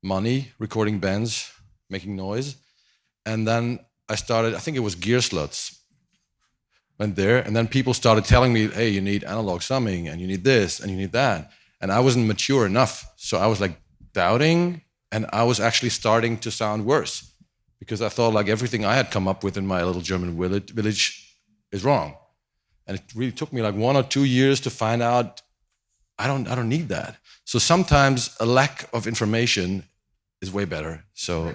money, recording bands, making noise. And then I started, I think it was Gear Sluts, went there, and then people started telling me, hey, you need analog summing, and you need this, and you need that. And I wasn't mature enough. So I was like doubting, and I was actually starting to sound worse because I thought like everything I had come up with in my little German village is wrong. And it really took me like 1 or 2 years to find out I don't need that. So sometimes a lack of information is way better. So,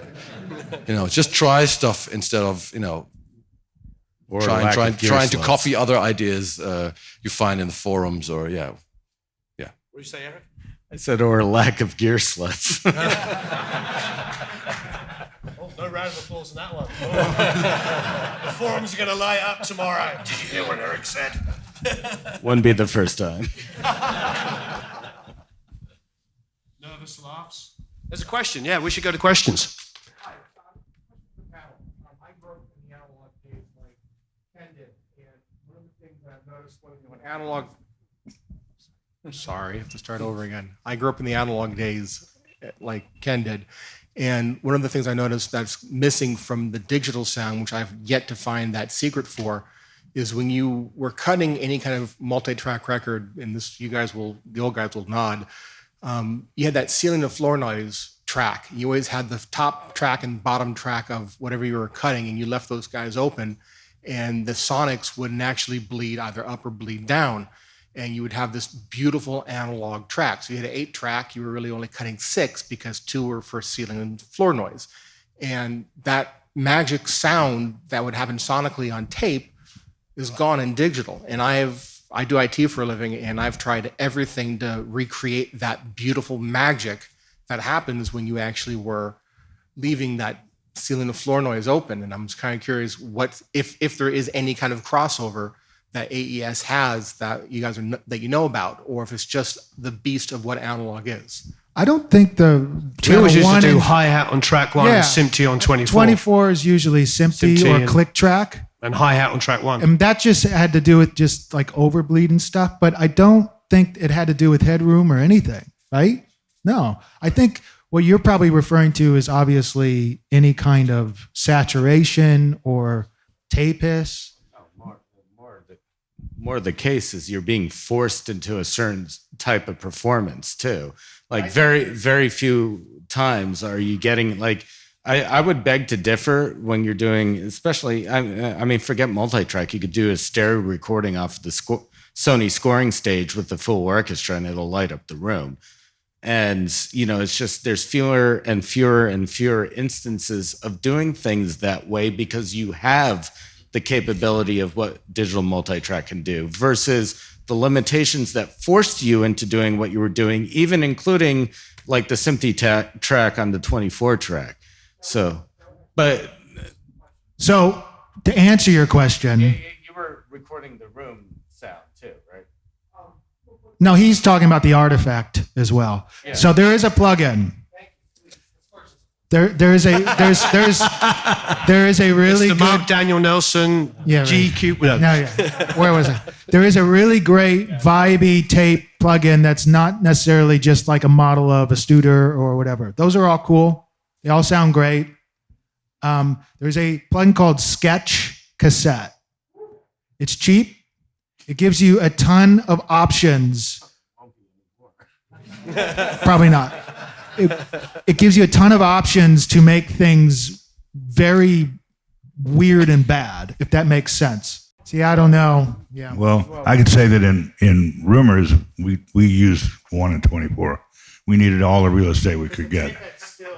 just try stuff instead of, Or trying to copy other ideas you find in the forums or yeah. What did you say, Eric? I said, or a lack of gear sluts. No round of applause on that one. The forums are going to light up tomorrow. Did you hear what Eric said? Wouldn't be the first time. Nervous laughs. There's a question. Yeah, we should go to questions. I grew up in the analog days like Ken did, and one of the things that I've noticed when analog. Sorry, I have to start over again. I grew up in the analog days like Ken did, and one of the things I noticed that's missing from the digital sound, which I've yet to find that secret for, is when you were cutting any kind of multi-track record, and this the old guys will nod, you had that ceiling to floor noise track. You always had the top track and bottom track of whatever you were cutting, and you left those guys open, and the sonics wouldn't actually bleed either up or bleed down. And you would have this beautiful analog track. So you had an 8-track, you were really only cutting 6 because 2 were for ceiling and floor noise. And that magic sound that would happen sonically on tape is gone in digital. And I've I do IT for a living, and I've tried everything to recreate that beautiful magic that happens when you actually were leaving that ceiling to floor noise open. And I'm just kind of curious what if there is any kind of crossover that AES has that you guys that you know about, or if it's just the beast of what analog is. I don't think the We always used to do and- hi-hat on track 1 Yeah. and SMPTE on 24. 24 is usually SMPTE SMPTE or and- click track. And hi-hat on track 1. And that just had to do with just like overbleed and stuff. But I don't think it had to do with headroom or anything, right? No. I think what you're probably referring to is obviously any kind of saturation or tape hiss. More the case is you're being forced into a certain type of performance too. Like very few times are you getting like, I would beg to differ when you're doing, especially, I mean, forget multi-track. You could do a stereo recording off the Sony scoring stage with the full orchestra and it'll light up the room. And, you know, it's just, there's fewer and fewer and fewer instances of doing things that way because you have the capability of what digital multi-track can do versus the limitations that forced you into doing what you were doing, even including like the SMPTE track on the 24 track. So So to answer your question, you were recording the room sound too, right? no, he's talking about the artifact as well. Yeah. So there is a plugin. There is a really It's the good Mark Daniel Nelson GQ. No. No, yeah. Where was I? There is a really great vibey tape plugin that's not necessarily just like a model of a Studer or whatever. Those are all cool. They all sound great. There's a plugin called Sketch Cassette. It's cheap. It gives you a ton of options. Probably not. It gives you a ton of options to make things very weird and bad, if that makes sense. See, I don't know. Yeah. Well, I could say that in Rumors, we used 1 and 24. We needed all the real estate we could get.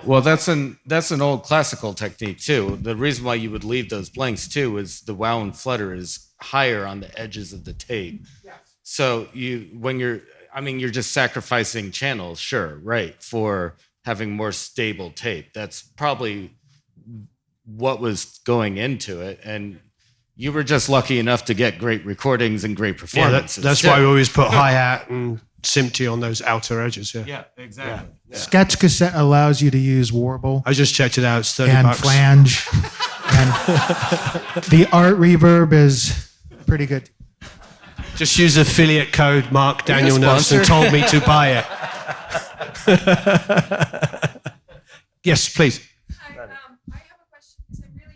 Well, that's an old classical technique too. The reason why you would leave those blanks too is the wow and flutter is higher on the edges of the tape. So you're just sacrificing channels, sure, right, for having more stable tape. That's probably what was going into it, and you were just lucky enough to get great recordings and great performances. That's why we always put hi-hat and SMPTE on those outer edges. Yeah, exactly. Yeah. Sketch Cassette allows you to use warble I just checked it out. It's 30 and bucks. flange. And the art reverb is pretty good. Just use affiliate code Mark Daniel sponsor? Nelson told me to buy it. Yes, please. Hi, I have a question because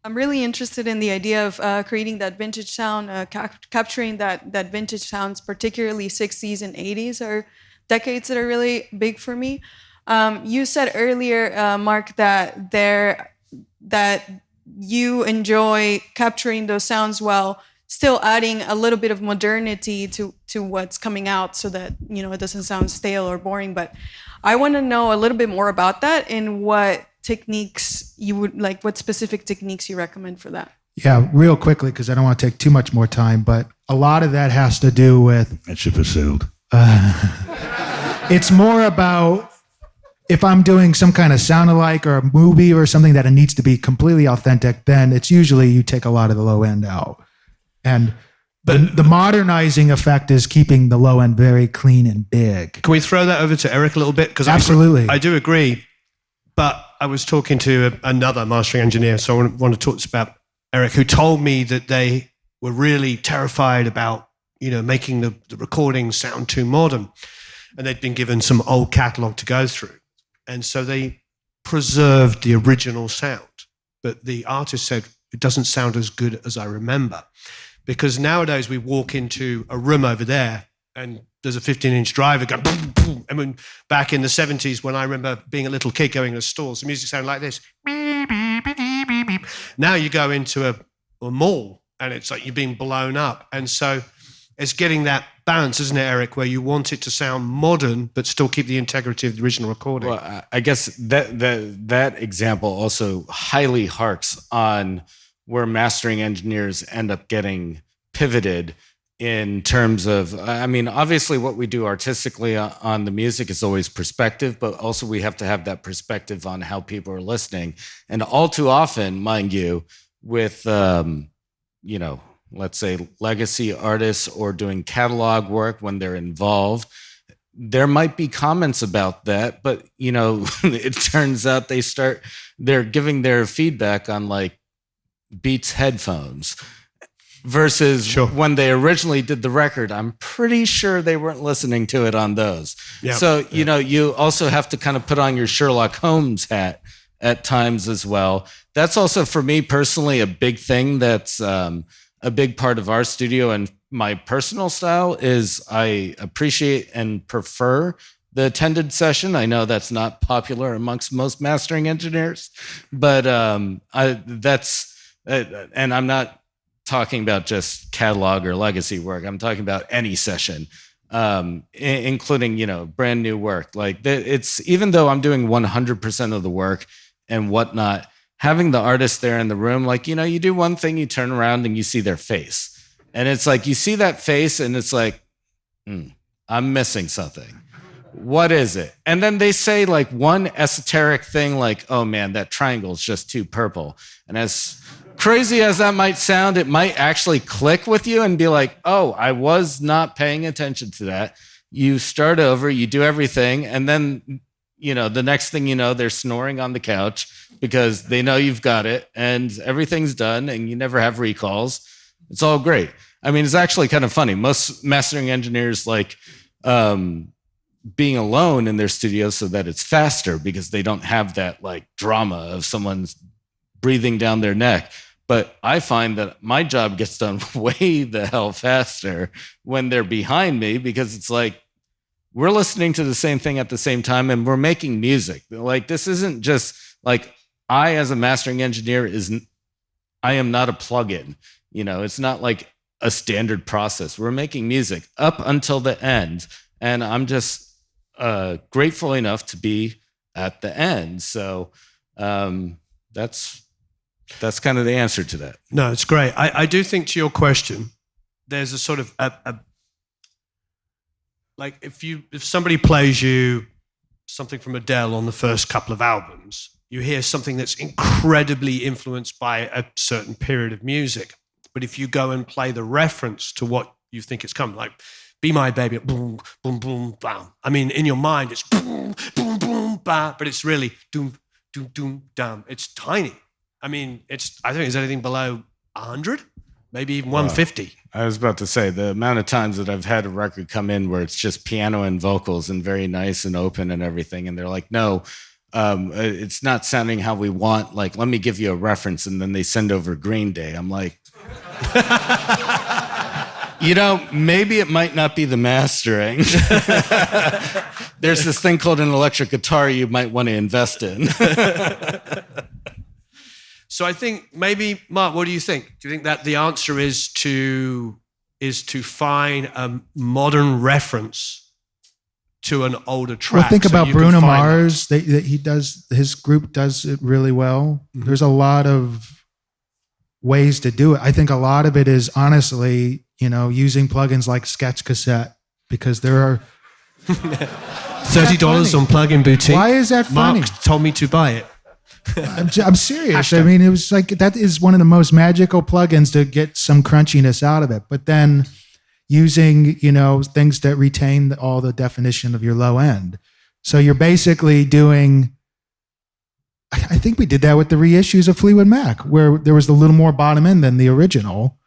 I'm really interested in the idea of creating that vintage sound, capturing that vintage sounds, particularly 60s and 80s are decades that are really big for me. You said earlier, Mark, that you enjoy capturing those sounds while still adding a little bit of modernity to what's coming out so that, you know, it doesn't sound stale or boring. But I want to know a little bit more about that and what techniques you would like, what specific techniques you recommend for that. Yeah, real quickly, because I don't want to take too much more time, but a lot of that has to do with That ship has sailed. it's more about if I'm doing some kind of sound alike or a movie or something that it needs to be completely authentic, then it's usually you take a lot of the low end out. And the modernizing effect is keeping the low end very clean and big. Can we throw that over to Eric a little bit? Because Absolutely. I do agree. But I was talking to another mastering engineer, so I want to talk about Eric, who told me that they were really terrified about, you know, making the recordings sound too modern. And they'd been given some old catalog to go through. And so they preserved the original sound. But the artist said, it doesn't sound as good as I remember. Because nowadays we walk into a room over there and there's a 15-inch driver going boom, boom. I mean, back in the 70s when I remember being a little kid going to stores, the music sounded like this. Now you go into a mall and it's like you're being blown up. And so it's getting that balance, isn't it, Eric, where you want it to sound modern but still keep the integrity of the original recording. Well, I guess that example also highly harks on where mastering engineers end up getting pivoted in terms of, I mean, obviously what we do artistically on the music is always perspective, but also we have to have that perspective on how people are listening. And all too often, mind you, with, you know, let's say legacy artists or doing catalog work when they're involved, there might be comments about that, but, you know, it turns out they're giving their feedback on like Beats headphones. Versus when they originally did the record, I'm pretty sure they weren't listening to it on those. Yep. So, you know, you also have to kind of put on your Sherlock Holmes hat at times as well. That's also, for me personally, a big thing that's a big part of our studio and my personal style is I appreciate and prefer the attended session. I know that's not popular amongst most mastering engineers, but and I'm not talking about just catalog or legacy work. I'm talking about any session, including, you know, brand new work. Like it's, even though I'm doing 100% of the work and whatnot, having the artist there in the room, like, you know, you do one thing, you turn around and you see their face. And it's like, you see that face and it's like, I'm missing something. What is it? And then they say like one esoteric thing like, oh man, that triangle is just too purple. And as crazy as that might sound, it might actually click with you and be like, oh, I was not paying attention to that. You start over, you do everything, and then, you know, the next thing you know, they're snoring on the couch because they know you've got it and everything's done and you never have recalls. It's all great. I mean, it's actually kind of funny. Most mastering engineers like being alone in their studio so that it's faster because they don't have that like drama of someone's breathing down their neck. But I find that my job gets done way the hell faster when they're behind me because it's like we're listening to the same thing at the same time and we're making music. Like this isn't just like I as a mastering engineer I am not a plugin. You know, it's not like a standard process. We're making music up until the end. And I'm just grateful enough to be at the end. So that's kind of the answer to that. No, it's great. I do think to your question, there's a sort of like if somebody plays you something from Adele on the first couple of albums, you hear something that's incredibly influenced by a certain period of music. But if you go and play the reference to what you think it's coming, like Be My Baby, boom, boom, boom, bam. I mean, in your mind, it's boom, boom, boom, bam, but it's really doom, doom, doom, dam. It's tiny. I mean, I think it's anything below 100, maybe even 150. I was about to say, the amount of times that I've had a record come in where it's just piano and vocals and very nice and open and everything, and they're like, no, it's not sounding how we want. Like, let me give you a reference, and then they send over Green Day. I'm like, you know, maybe it might not be the mastering. There's this thing called an electric guitar you might want to invest in. So I think maybe, Mark, what do you think? Do you think that the answer is to find a modern reference to an older track? Well, think about Bruno Mars. His group does it really well. Mm-hmm. There's a lot of ways to do it. I think a lot of it is honestly, you know, using plugins like Sketch Cassette because there are $30 on Plugin Boutique. Why is that funny? Mark told me to buy it. I'm serious. Hashtag. I mean, it was like that is one of the most magical plugins to get some crunchiness out of it. But then using, you know, things that retain all the definition of your low end. So you're basically doing, I think we did that with the reissues of Fleetwood Mac, where there was a little more bottom end than the original.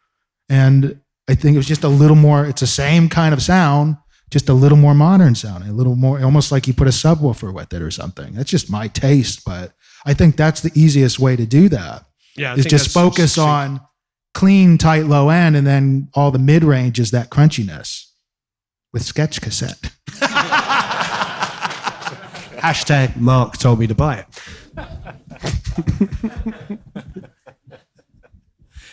And I think it was just a little more, it's the same kind of sound, just a little more modern sounding, a little more, almost like you put a subwoofer with it or something. That's just my taste, but I think that's the easiest way to do that. Yeah, is just focus on clean, tight, low end, and then all the mid range is that crunchiness with Sketch Cassette. Hashtag Mark told me to buy it.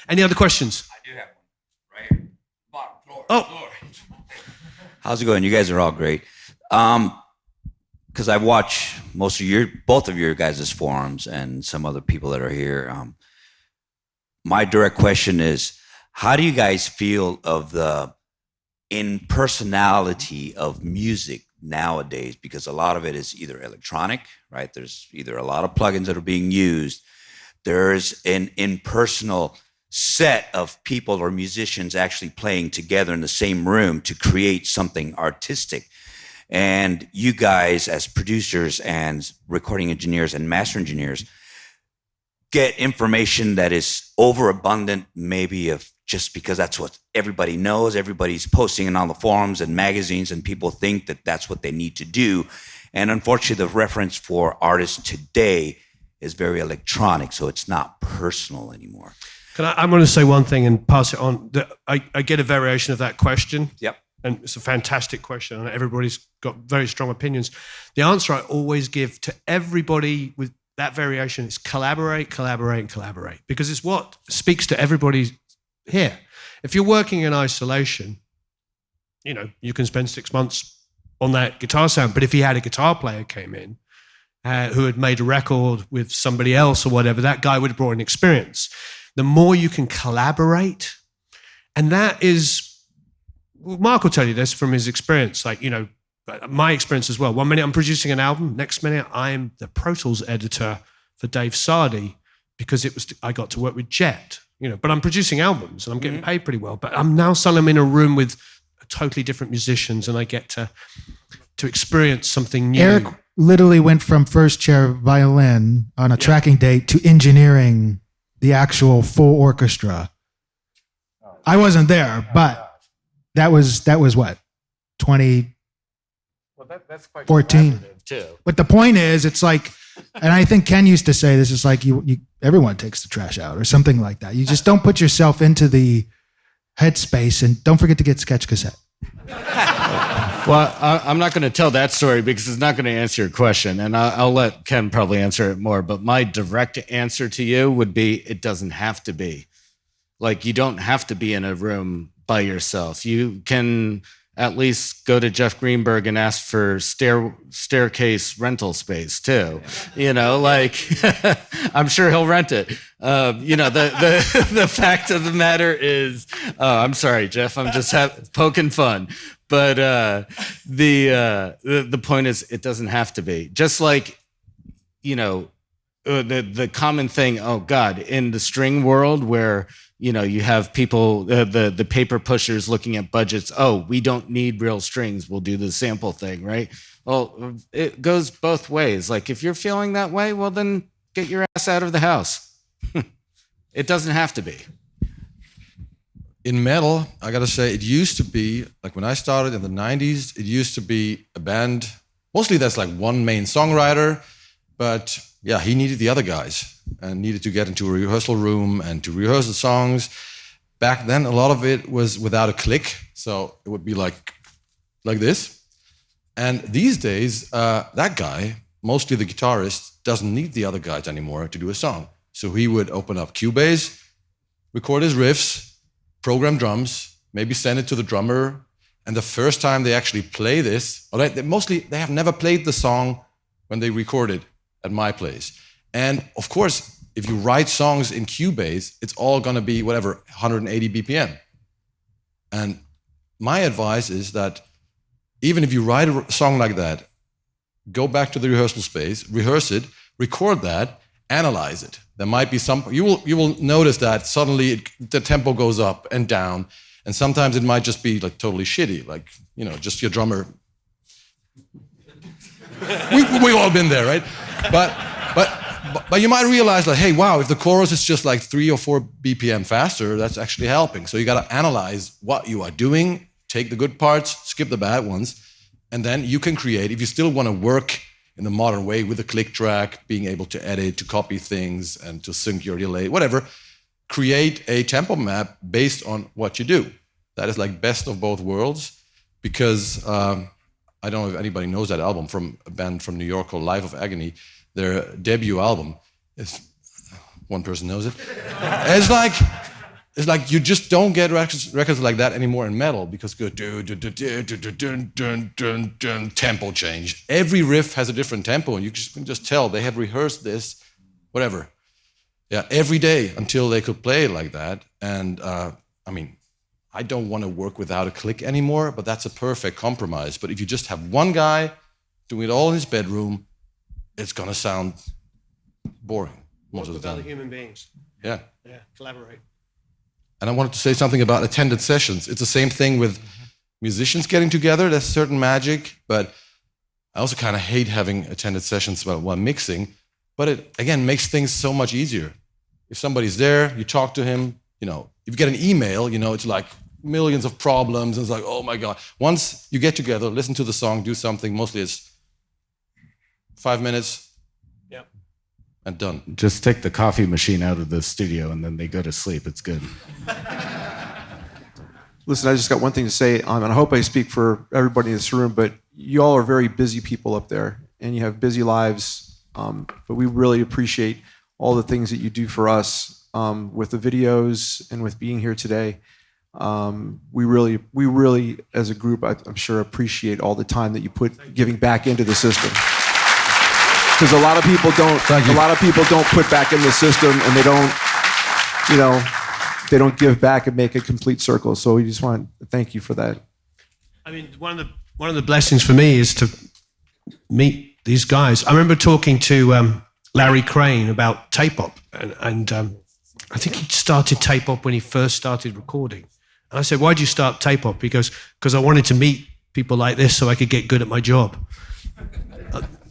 Any other questions? I do have one right here. Bottom floor. Oh. How's it going? You guys are all great. Because I watch both of your guys' forums and some other people that are here. My direct question is, How do you guys feel of the impersonality of music nowadays? Because a lot of it is either electronic, right? There's either a lot of plugins that are being used. There's an impersonal set of people or musicians actually playing together in the same room to create something artistic. And you guys, as producers and recording engineers and master engineers, get information that is overabundant, maybe of just because that's what everybody knows. Everybody's posting it on the forums and magazines, and people think that that's what they need to do. And unfortunately, the reference for artists today is very electronic, so it's not personal anymore. I'm going to say one thing and pass it on. I get a variation of that question. Yep. And it's a fantastic question, and everybody's got very strong opinions. The answer I always give to everybody with that variation is collaborate, collaborate, and collaborate, because it's what speaks to everybody here. If you're working in isolation, you can spend 6 months on that guitar sound, but if you had a guitar player came in who had made a record with somebody else or whatever, that guy would have brought an experience. The more you can collaborate, and that is, Mark will tell you this from his experience, my experience as well. 1 minute I'm producing an album, next minute I'm the Pro Tools editor for Dave Sardi, because I got to work with Jet, but I'm producing albums and I'm getting paid pretty well. But I'm now suddenly I'm in a room with totally different musicians and I get to experience something new. Eric literally went from first chair violin on a tracking date to engineering the actual full orchestra. I wasn't there, but that was what, 2014. That's quite collaborative too. But the point is, it's like, and I think Ken used to say this, is like everyone takes the trash out or something like that. You just don't put yourself into the headspace, and don't forget to get Sketch Cassette. Well, I'm not going to tell that story because it's not going to answer your question, and I'll let Ken probably answer it more. But my direct answer to you would be, it doesn't have to be. Like, you don't have to be in a room by yourself. You can at least go to Jeff Greenberg and ask for staircase rental space too. I'm sure he'll rent it. The fact of the matter is, I'm sorry, Jeff, I'm just poking fun. But the point is, it doesn't have to be. Just like, the common thing, oh God, in the string world where, you have people, the paper pushers looking at budgets. Oh, we don't need real strings. We'll do the sample thing, right? Well, it goes both ways. Like, if you're feeling that way, well, then get your ass out of the house. It doesn't have to be. In metal, I gotta say, it used to be, like when I started in the 90s, it used to be a band, mostly that's like one main songwriter, but yeah, he needed the other guys and needed to get into a rehearsal room and to rehearse the songs. Back then, a lot of it was without a click, so it would be like this. And these days, that guy, mostly the guitarist, doesn't need the other guys anymore to do a song. So he would open up Cubase, record his riffs, program drums, maybe send it to the drummer, and the first time they actually play this, they have never played the song when they recorded at my place. And of course, if you write songs in Cubase, it's all gonna be 180 BPM. And my advice is that even if you write a song like that, go back to the rehearsal space, rehearse it, record that, analyze it. There might be you will notice that suddenly the tempo goes up and down, and sometimes it might just be like totally shitty, like, just your drummer. We've all been there, right? But you might realize, like, hey, wow, if the chorus is just like 3 or 4 BPM faster, that's actually helping. So you got to analyze what you are doing, take the good parts, skip the bad ones, and then you can create, if you still want to work in the modern way with a click track, being able to edit, to copy things, and to sync your delay, whatever, create a tempo map based on what you do. That is like best of both worlds, because I don't know if anybody knows that album from a band from New York called Life of Agony. Their debut album, one person knows it. It's like you just don't get records like that anymore in metal, because tempo change. Every riff has a different tempo, and you can just tell they have rehearsed this, whatever. Yeah, every day until they could play it like that. And I mean, I don't want to work without a click anymore, but that's a perfect compromise. But if you just have one guy doing it all in his bedroom, it's going to sound boring most of the time. Other human beings. Yeah. Yeah, collaborate. And I wanted to say something about attended sessions. It's the same thing with musicians getting together. There's certain magic, but I also kind of hate having attended sessions while mixing. But it, again, makes things so much easier. If somebody's there, you talk to him, you know, if you get an email, you know, it's like millions of problems. And it's like, oh my God. Once you get together, listen to the song, do something, mostly it's 5 minutes, and done. Just take the coffee machine out of the studio and then they go to sleep. It's good. Listen, I just got one thing to say, and I hope I speak for everybody in this room, but you all are very busy people up there, and you have busy lives, but we really appreciate all the things that you do for us with the videos and with being here today. We really, as a group, I'm sure, appreciate all the time that you put giving back into the system. Because a lot of people don't put back in the system, and they don't give back and make a complete circle. So we just want to thank you for that. I mean, one of the blessings for me is to meet these guys. I remember talking to Larry Crane about tape op, and I think he started tape op when he first started recording. And I said, "Why did you start tape op?" He goes, "Because I wanted to meet people like this so I could get good at my job."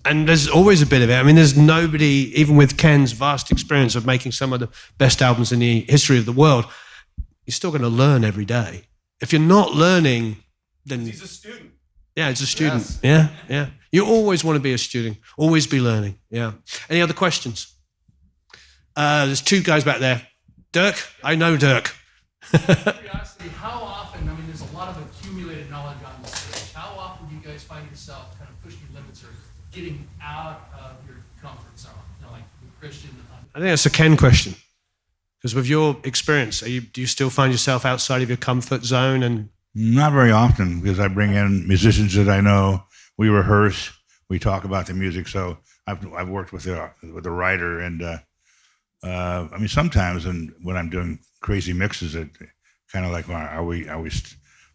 And there's always a bit of it. I mean, there's nobody, even with Ken's vast experience of making some of the best albums in the history of the world, you're still going to learn every day. If you're not learning, then... He's a student. Yeah, it's a student. Yes. Yeah. You always want to be a student. Always be learning. Yeah. Any other questions? There's two guys back there. Dirk? I know Dirk. Curiosity, how often, I mean, there's a lot of accumulated knowledge on the stage. How often do you guys find yourself kind of pushing your limits or getting out of your comfort zone? You know, like with Christian. I think that's a Ken question. Because with your experience, do you still find yourself outside of your comfort zone? And not very often, because I bring in musicians that I know. We rehearse, we talk about the music. So I've worked with a writer, and I mean, sometimes when I'm doing crazy mixes, it kind of like, well, are we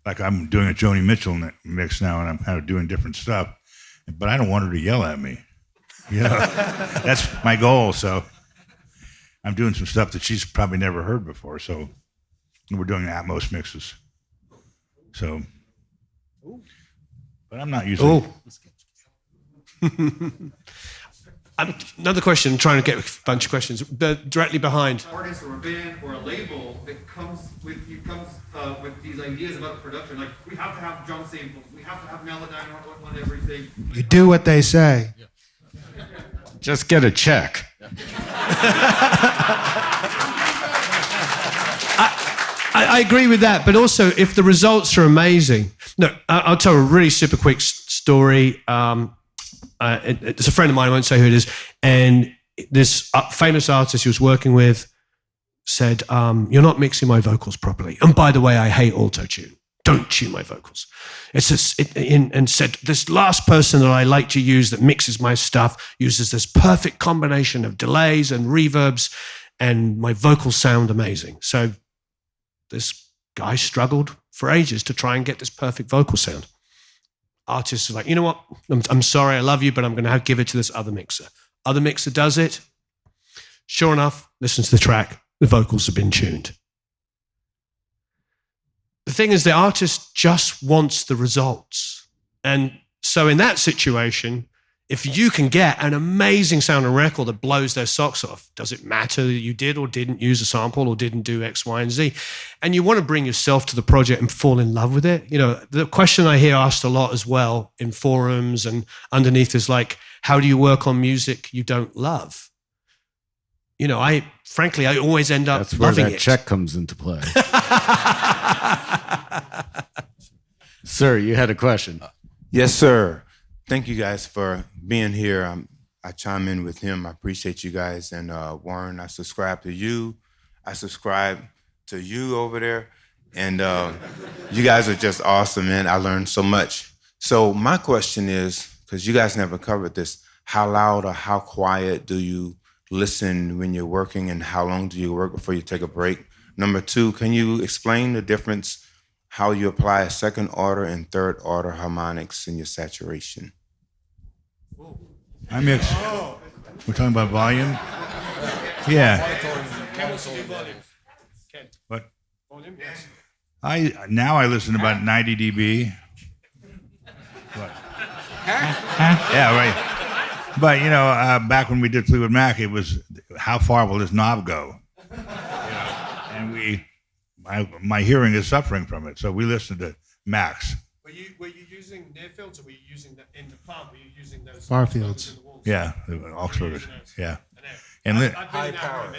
like I'm doing a Joni Mitchell mix now, and I'm kind of doing different stuff, but I don't want her to yell at me. You know, that's my goal. So I'm doing some stuff that she's probably never heard before. So we're doing Atmos mixes. So, but I'm not using. Another question. I'm trying to get a bunch of questions. Directly behind. Artist or a band or a label that comes with these ideas about production. Like, we have to have drum samples. We have to have Melodyne on everything. You do what they say. Just get a check. I agree with that, but also if the results are amazing. No, I'll tell a really super quick story. It's a friend of mine, I won't say who it is, and this famous artist he was working with said, "You're not mixing my vocals properly. And by the way, I hate auto-tune. Don't tune my vocals." And said, "This last person that I like to use that mixes my stuff uses this perfect combination of delays and reverbs, and my vocals sound amazing." So this guy struggled for ages to try and get this perfect vocal sound. Artist is like, "You know what? I'm sorry, I love you, but I'm going to give it to this other mixer." Other mixer does it. Sure enough, listen to the track. The vocals have been tuned. The thing is, the artist just wants the results. And so in that situation, if you can get an amazing sounding record that blows their socks off, does it matter that you did or didn't use a sample or didn't do X, Y, and Z? And you want to bring yourself to the project and fall in love with it. You know, the question I hear asked a lot as well in forums and underneath is like, how do you work on music you don't love? You know, I always end up That's where loving that it. check comes into play. Sir, you had a question. Yes, sir. Thank you guys for being here. I chime in with him. I appreciate you guys. And Warren, I subscribe to you. I subscribe to you over there. And you guys are just awesome, man. I learned so much. So my question is, because you guys never covered this, how loud or how quiet do you listen when you're working, and how long do you work before you take a break? Number two, can you explain the difference how you apply a second order and third order harmonics in your saturation? I mix. We're talking about volume? Yeah. What? I listen to about 90 dB. What? Yeah, right. But back when we did Fleetwood Mac, it was how far will this knob go? And my hearing is suffering from it, so we listened to Max. Were you using near fields, or were you using in the plant? Were you using those Far fields? Yeah, the Oxford. Yeah. And high power.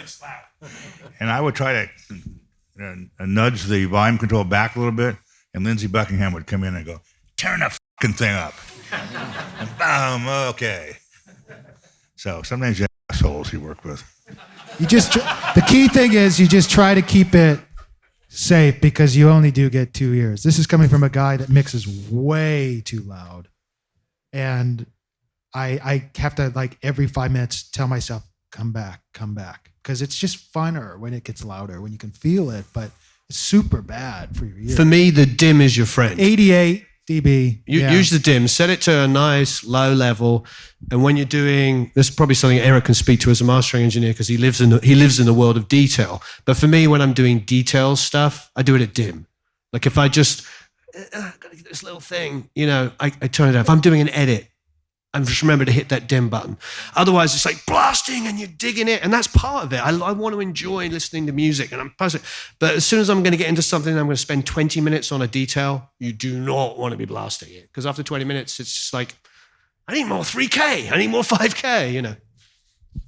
And I would try to nudge the volume control back a little bit, and Lindsey Buckingham would come in and go, "Turn the fucking thing up." And boom, okay. So sometimes you have assholes you work with. The key thing is you just try to keep it safe, because you only do get 2 ears. This is coming from a guy that mixes way too loud. And I have to, like, every 5 minutes tell myself, come back. Because it's just funner when it gets louder, when you can feel it, but it's super bad for your ears. For me, the dim is your friend. 88 dB. Use the dim, set it to a nice low level, and when you're doing, this is probably something Eric can speak to as a mastering engineer, because he lives in the world of detail. But for me, when I'm doing detail stuff, I do it at dim. Like if I just gotta get this little thing, I turn it down. If I'm doing an edit, I just remember to hit that dim button. Otherwise, it's like blasting and you're digging it, and that's part of it. I want to enjoy listening to music, and I'm positive. But as soon as I'm going to get into something, I'm going to spend 20 minutes on a detail. You do not want to be blasting it, because after 20 minutes, it's just like, I need more 3K. I need more 5K.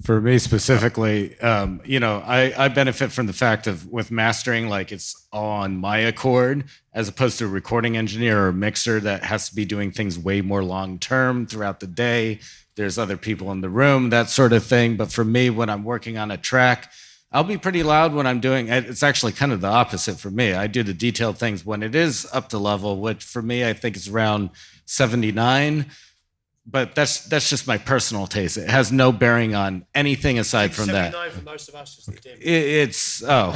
For me specifically, I benefit from the fact of with mastering, like it's all on my accord, as opposed to a recording engineer or a mixer that has to be doing things way more long term throughout the day. There's other people in the room, that sort of thing. But for me, when I'm working on a track, I'll be pretty loud when I'm doing it. It's actually kind of the opposite for me. I do the detailed things when it is up to level, which for me, I think is around 79. But that's just my personal taste. It has no bearing on anything aside from that. 79 for most of us is the dim. It's I'm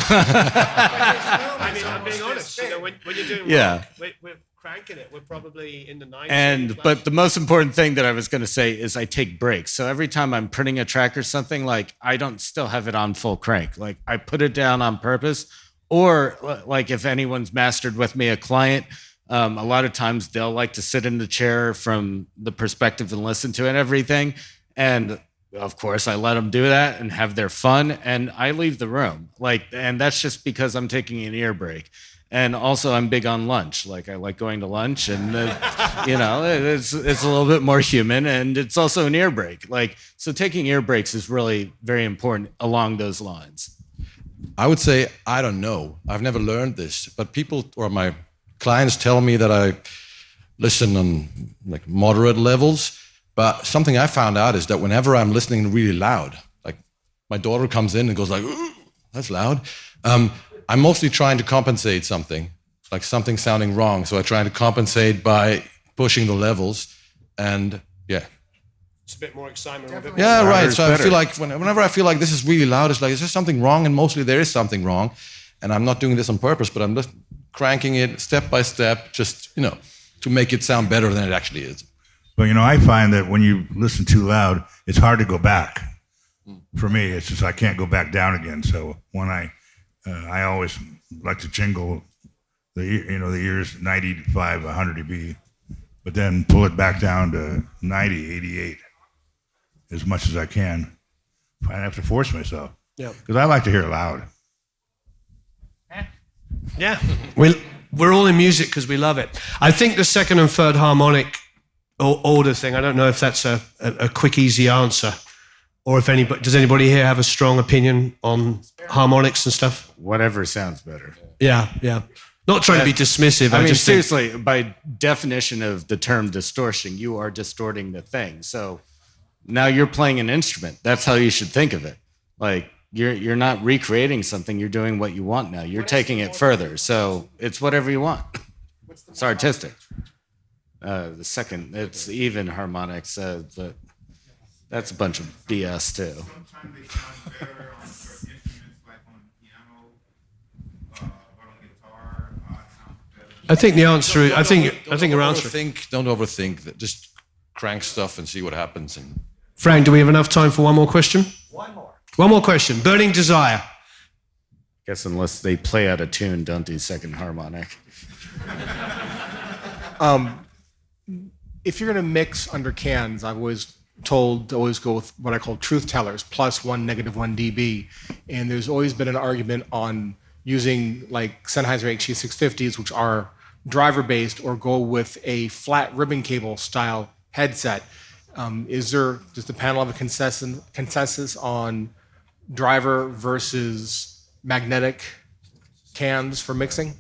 being honest. When you're doing we're cranking it. We're probably in the 90s. But the most important thing that I was going to say is I take breaks. So every time I'm printing a track or something, like I don't still have it on full crank. Like I put it down on purpose. Or like if anyone's mastered with me, a client, a lot of times they'll like to sit in the chair from the perspective and listen to it and everything. And of course, I let them do that and have their fun, and I leave the room. And that's just because I'm taking an ear break. And also, I'm big on lunch. Like I like going to lunch, and it's a little bit more human, and it's also an ear break. So taking ear breaks is really very important along those lines. I would say, I don't know. I've never learned this, but people or my clients tell me that I listen on like moderate levels, but something I found out is that whenever I'm listening really loud, like my daughter comes in and goes like, "Ooh, that's loud." I'm mostly trying to compensate something, like something sounding wrong. So I try to compensate by pushing the levels, and yeah. It's a bit more excitement. Yeah, right. So I feel like whenever I feel like this is really loud, it's like, is there something wrong? And mostly there is something wrong. And I'm not doing this on purpose, but I'm just cranking it step by step, just, to make it sound better than it actually is. But, I find that when you listen too loud, it's hard to go back. For me, it's just I can't go back down again. So when I always like to jingle the ears 95, 100 dB, but then pull it back down to 90, 88 as much as I can. I have to force myself. Yeah. Because I like to hear it loud. Yeah. We're all in music because we love it. I think the second and third harmonic order thing, I don't know if that's a quick, easy answer. Or if does anybody here have a strong opinion on harmonics and stuff? Whatever sounds better. Yeah. Not trying to be dismissive. I mean, seriously, by definition of the term distortion, you are distorting the thing. So now you're playing an instrument. That's how you should think of it. Like you're not recreating something. You're doing what you want now. You're taking it further. So it's whatever you want. It's artistic. The second, it's even harmonics, but that's a bunch of BS too. I think the answer is, I think your answer. Don't overthink. Just crank stuff and see what happens. And Frank, do we have enough time for one more question? One more question. Burning Desire. Guess unless they play out of tune, don't do second harmonic. If you're going to mix under cans, I've always told to always go with what I call truth tellers, +1, -1 dB. And there's always been an argument on using like Sennheiser HC650s, which are driver-based, or go with a flat ribbon cable style headset. Does the panel have a consensus on driver versus magnetic cans for mixing?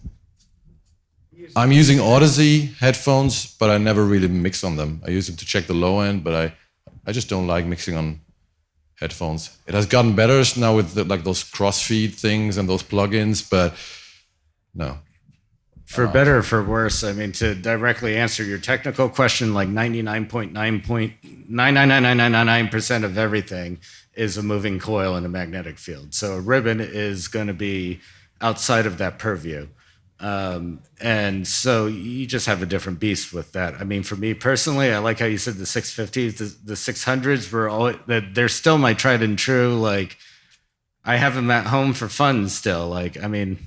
I'm using Odyssey headphones, but I never really mix on them. I use them to check the low end, but I just don't like mixing on headphones. It has gotten better now with like those crossfeed things and those plugins, but no. For better or for worse, I mean, to directly answer your technical question, like 99.99999% of everything is a moving coil in a magnetic field. So a ribbon is going to be outside of that purview. And so you just have a different beast with that. I mean, for me personally, I like how you said the 650s, the 600s were always, they're still my tried and true. Like, I have them at home for fun still. Like, I mean,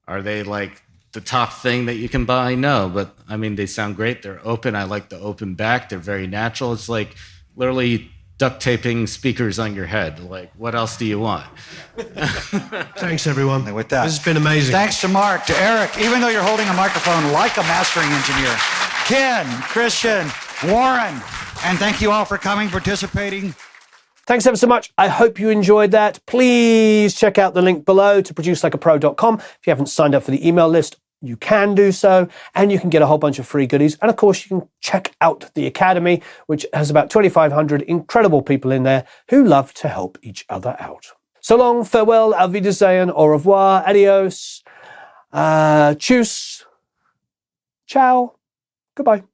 are they like the top thing that you can buy? No, but I mean, they sound great. They're open. I like the open back. They're very natural. It's like literally duct taping speakers on your head. Like, what else do you want? Thanks, everyone. And with that, this has been amazing. Thanks to Mark, to Eric, even though you're holding a microphone like a mastering engineer, Ken, Christian, Warren, and thank you all for coming, participating. Thanks ever so much. I hope you enjoyed that. Please check out the link below to producelikeapro.com. If you haven't signed up for the email list, you can do so, and you can get a whole bunch of free goodies. And of course, you can check out the Academy, which has about 2,500 incredible people in there who love to help each other out. So long, farewell, auf Wiedersehen, au revoir, adios, tschüss, ciao, goodbye.